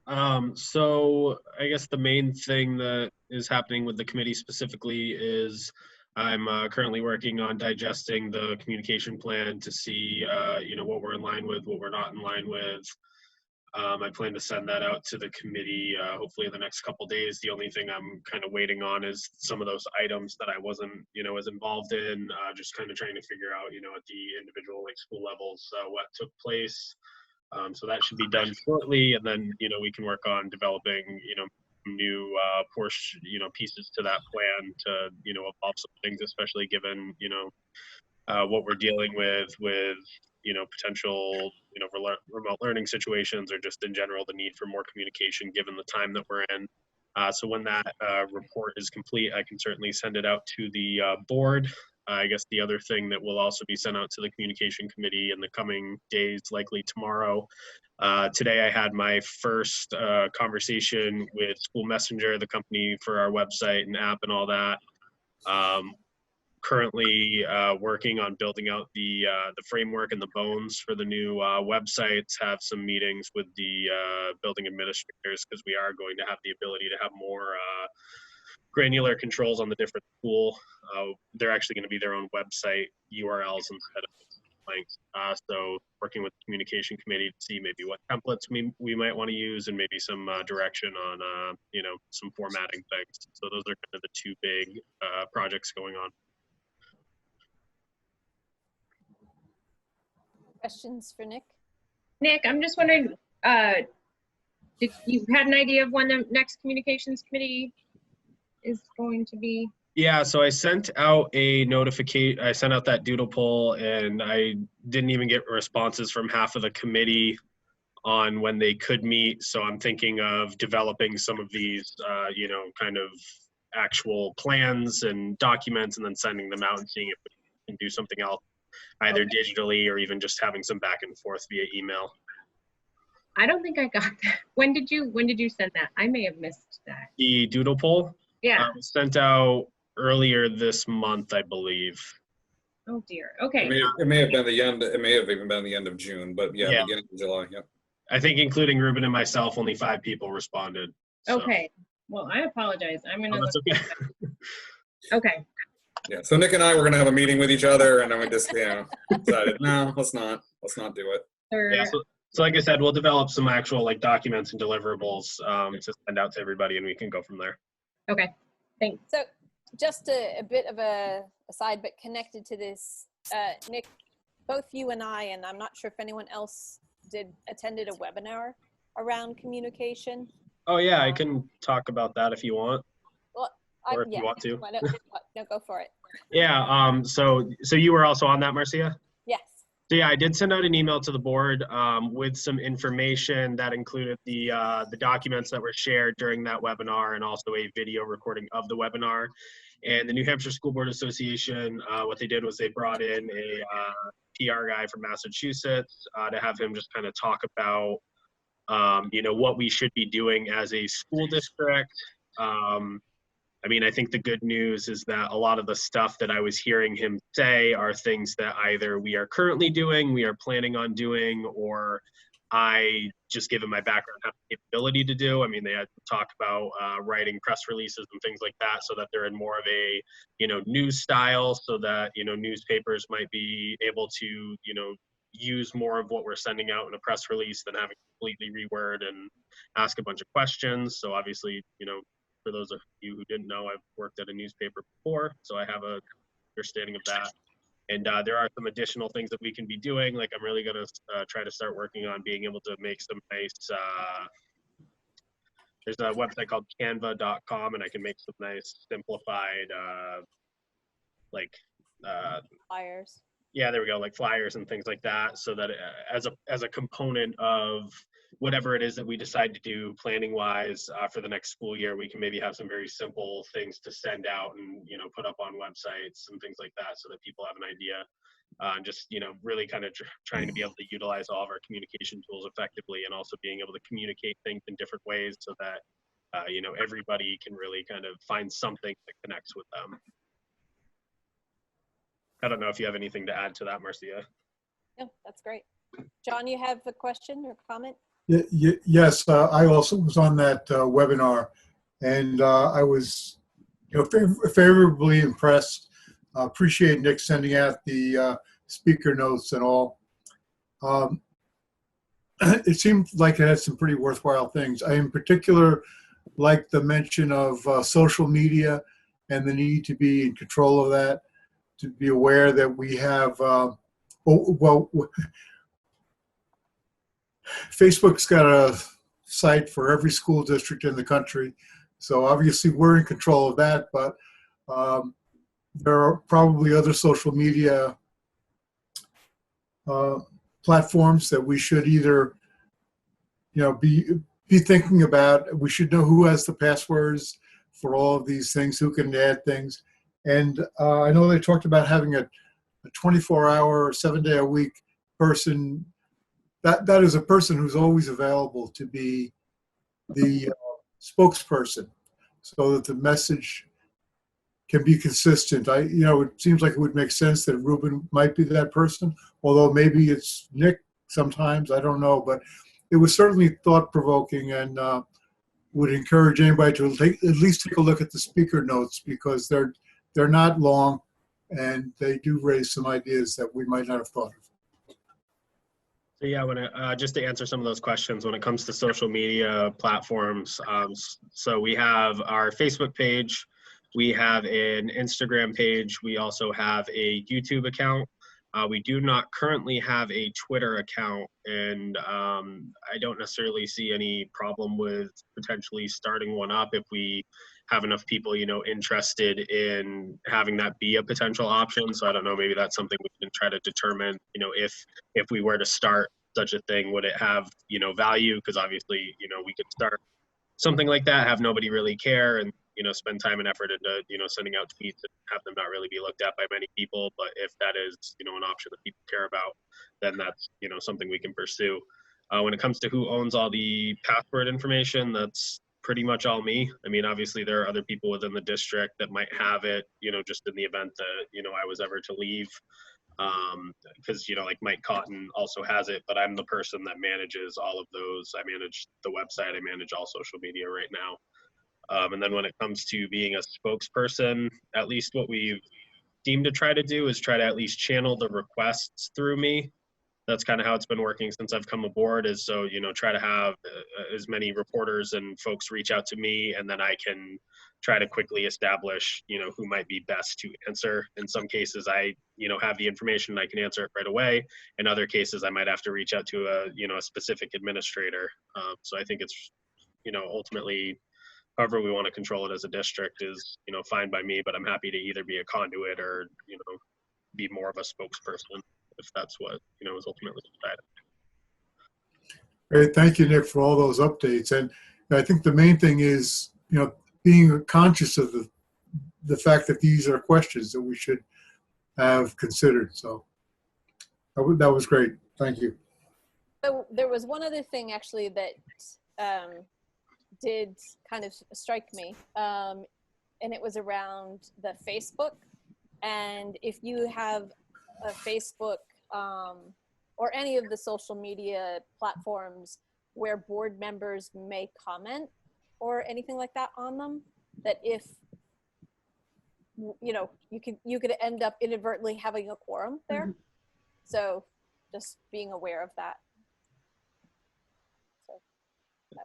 so I guess the main thing that is happening with the committee specifically is I'm currently working on digesting the communication plan to see, what we're in line with, what we're not in line with. I plan to send that out to the committee hopefully in the next couple days. The only thing I'm kind of waiting on is some of those items that I wasn't, as involved in, just kind of trying to figure out, at the individual school levels what took place. So that should be done shortly, and then we can work on developing new portion pieces to that plan to evolve some things, especially given what we're dealing with potential remote learning situations, or just in general the need for more communication given the time that we're in. So when that report is complete, I can certainly send it out to the board. I guess the other thing that will also be sent out to the communication committee in the coming days, likely tomorrow. Today I had my first conversation with School Messenger, the company for our website and app and all that. Currently working on building out the framework and the bones for the new websites. Have some meetings with the building administrators, because we are going to have the ability to have more granular controls on the different school. They're actually going to be their own website URLs instead of links. So working with the communication committee to see maybe what templates we might want to use, and maybe some direction on some formatting things. So those are kind of the two big projects going on. Questions for Nick? Nick, I'm just wondering, if you had an idea of when the next communications committee is going to be? Yeah, so I sent out a notification. I sent out that doodle poll, and I didn't even get responses from half of the committee on when they could meet. So I'm thinking of developing some of these, kind of actual plans and documents, and then sending them out and seeing if we can do something else, either digitally or even just having some back and forth via email. I don't think I got that. When did you send that? I may have missed that. The doodle poll? Yeah. Sent out earlier this month, I believe. Oh dear. Okay. It may have been the end. It may have even been the end of June, but yeah. Beginning of July. Yeah. I think including Ruben and myself, only 5 people responded. So. Okay. Well, I apologize. I'm gonna. Oh, that's okay. Okay. Yeah. So Nick and I were gonna have a meeting with each other, and then we just decided, no, let's not do it. Yeah. So like I said, we'll develop some actual documents and deliverables to send out to everybody, and we can go from there. Okay. Thanks. So just a bit of a aside, but connected to this, Nick, both you and I'm not sure if anyone else attended a webinar around communication. Oh yeah, I can talk about that if you want. Well, or if Yeah. you want to. Why don't, no, go for it. Yeah, so you were also on that, Marcia? Yes. So yeah, I did send out an email to the board with some information that included the documents that were shared during that webinar and also a video recording of the webinar. And the New Hampshire School Board Association, what they did was they brought in a PR guy from Massachusetts to have him just kind of talk about, you know, what we should be doing as a school district. I mean, I think the good news is that a lot of the stuff that I was hearing him say are things that either we are currently doing, we are planning on doing, or I, just given my background, have the capability to do. I mean, they had to talk about writing press releases and things like that so that they're in more of a, you know, news style, so that, you know, newspapers might be able to, you know, use more of what we're sending out in a press release than having to completely reword and ask a bunch of questions. So obviously, you know, for those of you who didn't know, I've worked at a newspaper before, so I have a understanding of that. And there are some additional things that we can be doing. Like I'm really going to try to start working on being able to make some nice, there's a website called canva.com, and I can make some nice simplified, Flyers. yeah, there we go, like flyers and things like that, so that as a component of whatever it is that we decide to do planning wise for the next school year, we can maybe have some very simple things to send out and, you know, put up on websites and things like that so that people have an idea. Just, you know, really kind of trying to be able to utilize all of our communication tools effectively, and also being able to communicate things in different ways so that, you know, everybody can really kind of find something that connects with them. I don't know if you have anything to add to that, Marcia. No, that's great. John, you have a question or comment? Yes, I also was on that webinar, and I was, you know, favorably impressed. Appreciate Nick sending out the speaker notes and all. It seemed like it had some pretty worthwhile things. I, in particular, like the mention of social media and the need to be in control of that, to be aware that we have, Facebook's got a site for every school district in the country. So obviously we're in control of that, but there are probably other social media platforms that we should either, you know, be thinking about. We should know who has the passwords for all of these things, who can add things. And I know they talked about having a 24-hour, 7-day-a-week person. That is a person who's always available to be the spokesperson, so that the message can be consistent. You know, it seems like it would make sense that Ruben might be that person, although maybe it's Nick sometimes, I don't know. But it was certainly thought-provoking, and would encourage anybody to at least take a look at the speaker notes, because they're not long, and they do raise some ideas that we might not have thought of. So yeah, when just to answer some of those questions, when it comes to social media platforms, so we have our Facebook page, we have an Instagram page, we also have a YouTube account. We do not currently have a Twitter account, and I don't necessarily see any problem with potentially starting one up if we have enough people, you know, interested in having that be a potential option. So I don't know, maybe that's something we can try to determine, you know, if we were to start such a thing, would it have, you know, value? Because obviously, you know, we could start something like that, have nobody really care, and, you know, spend time and effort into, you know, sending out tweets and have them not really be looked at by many people. But if that is, you know, an option that people care about, then that's, you know, something we can pursue. When it comes to who owns all the password information, that's pretty much all me. I mean, obviously there are other people within the district that might have it, you know, just in the event that, you know, I was ever to leave. Because, you know, like Mike Cotton also has it, but I'm the person that manages all of those. I manage the website, I manage all social media right now. And then when it comes to being a spokesperson, at least what we've seemed to try to do is try to at least channel the requests through me. That's kind of how it's been working since I've come aboard, is so, you know, try to have as many reporters and folks reach out to me, and then I can try to quickly establish, you know, who might be best to answer. In some cases, I, you know, have the information and I can answer it right away. In other cases, I might have to reach out to a, you know, a specific administrator. So I think it's, you know, ultimately however we want to control it as a district is, fine by me, but I'm happy to either be a conduit or, be more of a spokesperson if that's what, is ultimately decided. Great, thank you, Nick, for all those updates. And I think the main thing is, being conscious of the fact that these are questions that we should have considered. So that was great. Thank you. So there was one other thing actually that did kind of strike me, and it was around the Facebook. And if you have a Facebook or any of the social media platforms where board members may comment or anything like that on them, that if you could end up inadvertently having a quorum there. Mm-hmm. So just being aware of that.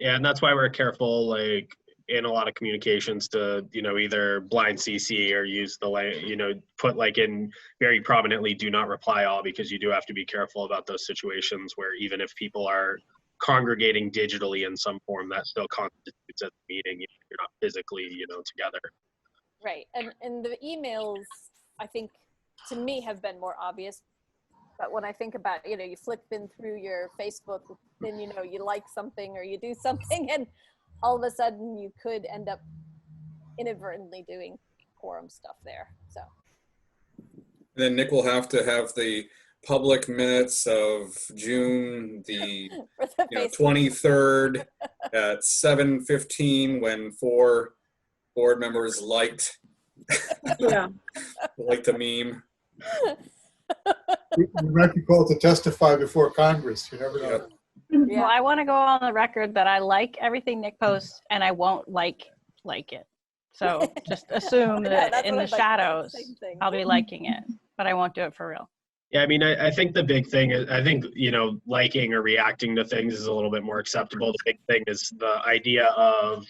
Yeah, and that's why we're careful, like in a lot of communications to, either blind CC or use the, put like in very prominently do not reply all, because you do have to be careful about those situations where even if people are congregating digitally in some form, that still constitutes as a meeting. You're not physically, together. Right, and the emails, I think, to me, have been more obvious. But when I think about, you flip in through your Facebook, then, you like something or you do something, and all of a sudden you could end up inadvertently doing quorum stuff there, so. Then Nick will have to have the public minutes of June the For the Facebook. 23rd at 7:15 when 4 board members liked Yeah. liked a meme. You might be called to testify before Congress. You never know. Yep. Yeah. Well, I want to go on the record that I like everything Nick posts and I won't like it. So just assume Yeah, that that's in what the I'd like, shadows, same thing. I'll be liking it, but I won't do it for real. Yeah, I mean, I think the big thing is, I think, liking or reacting to things is a little bit more acceptable. The big thing is the idea of,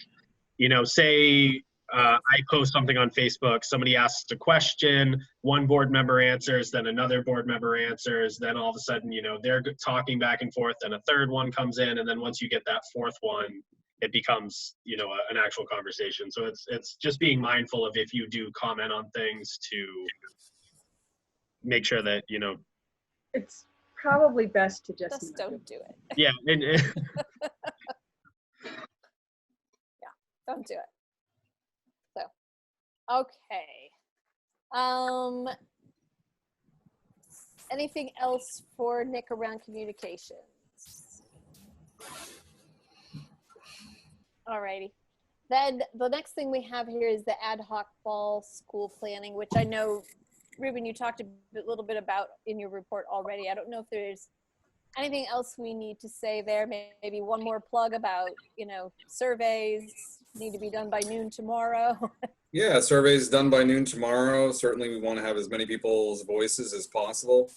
say I post something on Facebook, somebody asks a question, one board member answers, then another board member answers, then all of a sudden, they're talking back and forth, and a third one comes in, and then once you get that fourth one, it becomes, an actual conversation. So it's just being mindful of, if you do comment on things, to make sure that, It's probably best to just not do don't do it. yeah, Don't do it. So, okay. Anything else for Nick around communications? Alrighty. Then the next thing we have here is the ad hoc fall school planning, which I know, Ruben, you talked a little bit about in your report already. I don't know if there's anything else we need to say there. Maybe one more plug about, surveys need to be done by noon tomorrow. Yeah, surveys done by noon tomorrow. Certainly we want to have as many people's voices as possible.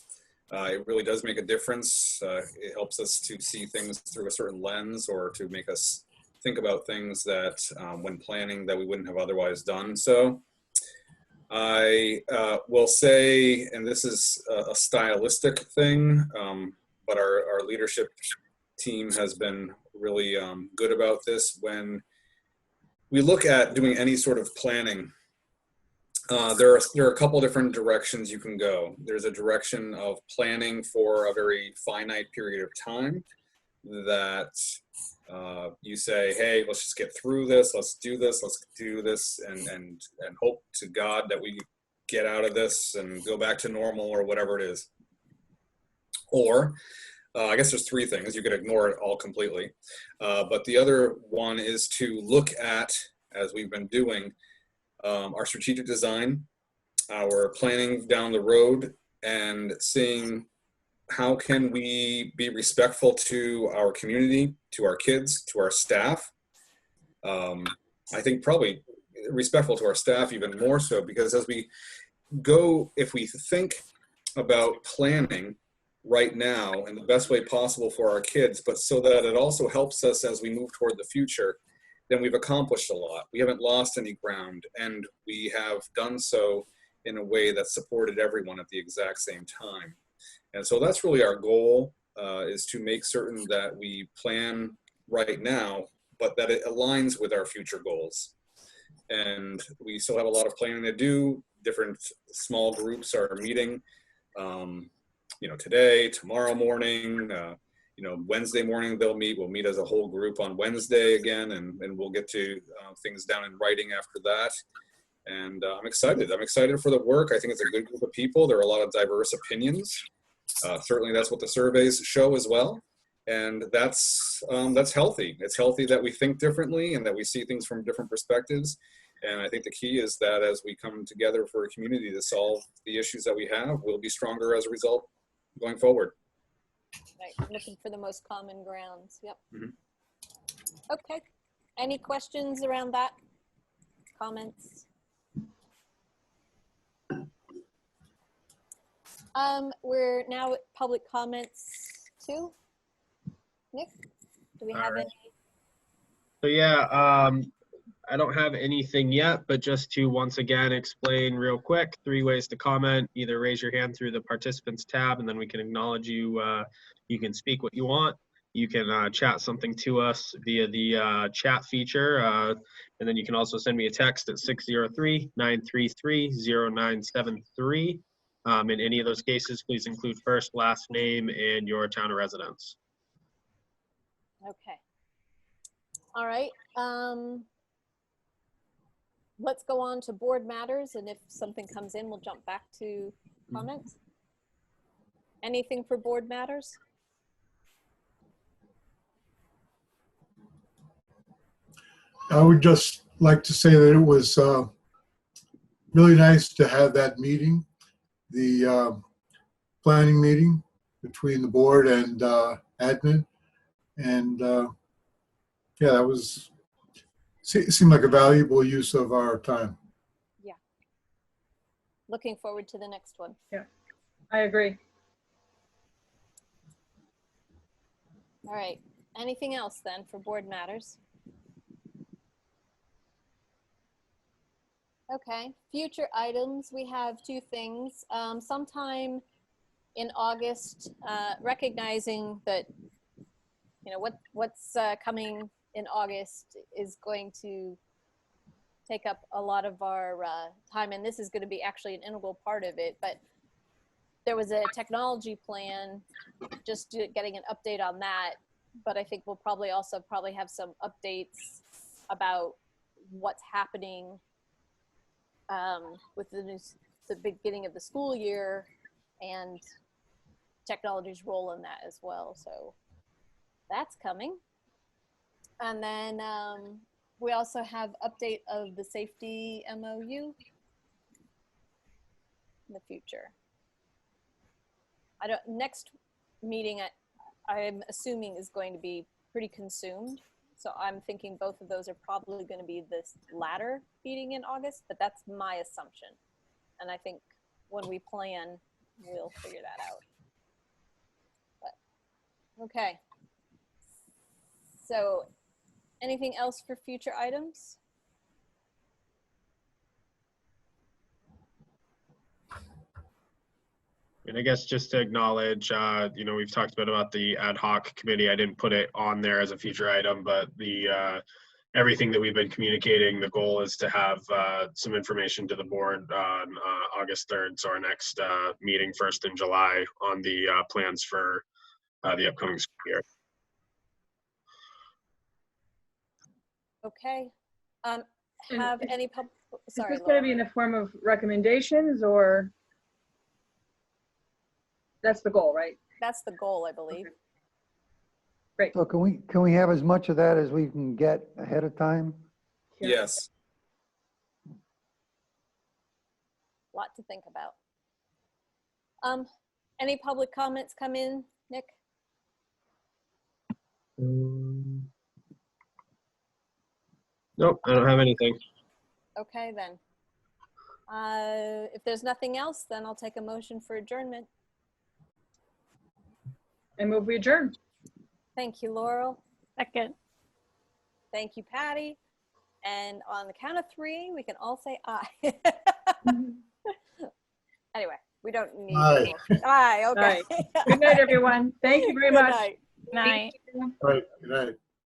It really does make a difference. It helps us to see things through a certain lens, or to make us think about things that when planning that we wouldn't have otherwise done. So I will say, and this is a stylistic thing, but our leadership team has been really good about this. When we look at doing any sort of planning, there are a couple different directions you can go. There's a direction of planning for a very finite period of time that you say, hey, let's just get through this, let's do this, and hope to God that we get out of this and go back to normal or whatever it is. Or I guess there's three things. You could ignore it all completely. But the other one is to look at, as we've been doing, our strategic design, our planning down the road, and seeing how can we be respectful to our community, to our kids, to our staff. I think probably respectful to our staff even more so, because as we go, if we think about planning right now in the best way possible for our kids, but so that it also helps us as we move toward the future, then we've accomplished a lot. We haven't lost any ground, and we have done so in a way that supported everyone at the exact same time. And so that's really our goal, is to make certain that we plan right now but that it aligns with our future goals. And we still have a lot of planning to do. Different small groups are meeting, you know, today, tomorrow morning, you know, Wednesday morning they'll meet. We'll meet as a whole group on Wednesday again, and we'll get to things down in writing after that. And I'm excited. I'm excited for the work. I think it's a good group of people. There are a lot of diverse opinions. Certainly that's what the surveys show as well. And that's healthy. It's healthy that we think differently and that we see things from different perspectives. And I think the key is that as we come together for a community to solve the issues that we have, we'll be stronger as a result going forward. Right, looking for the most common grounds. Yep. Mhm. Okay. Any questions around that? Comments? We're now at public comments too. Nick, do we have Alright. any? So yeah, I don't have anything yet, but just to once again explain real quick, 3 ways to comment. Either raise your hand through the participants tab and then we can acknowledge you. You can speak what you want. You can chat something to us via the chat feature. And then you can also send me a text at 603-933-0973. In any of those cases, please include first, last name, and your town of residence. Okay. All right. Let's go on to board matters, and if something comes in, we'll jump back to comments. Anything for board matters? I would just like to say that it was really nice to have that meeting, the planning meeting between the board and admin. And yeah, that was, seemed like a valuable use of our time. Yeah. Looking forward to the next one. I agree. All right. Anything else then for board matters? Okay, future items, we have 2 things. Sometime in August, recognizing that, you know, what's coming in August is going to take up a lot of our time, and this is going to be actually an integral part of it. But there was a technology plan, just getting an update on that. But I think we'll probably also have some updates about what's happening with the beginning of the school year and technology's role in that as well. So that's coming. And then we also have update of the safety MOU in the future. Next meeting I'm assuming is going to be pretty consumed. So I'm thinking both of those are probably going to be this latter meeting in August, but that's my assumption. And I think when we plan, we'll figure that out. But, okay. So anything else for future items? And I guess just to acknowledge, you know, we've talked a bit about the ad hoc committee. I didn't put it on there as a future item, but the everything that we've been communicating, the goal is to have some information to the board on August 3rd. So our next meeting, 1st in July, on the plans for the upcoming school year. Okay. Have any sorry, Is this going to Laura. be in the form of recommendations, or that's the goal, right? That's the goal, I believe. Okay. So can we have as much of that as we can get ahead of time? Yeah. Yes. Lot to think about. Any public comments come in, Nick? Nope, I don't have anything. Okay, then. If there's nothing else, then I'll take a motion for adjournment. And move we adjourn. Thank you, Laurel. Second. Thank you, Patty. And on the count of 3, we can all say aye. Anyway, we don't need Aye. Aye, okay. Good night, everyone. Thank you very Good much. night. Night. Right, good night.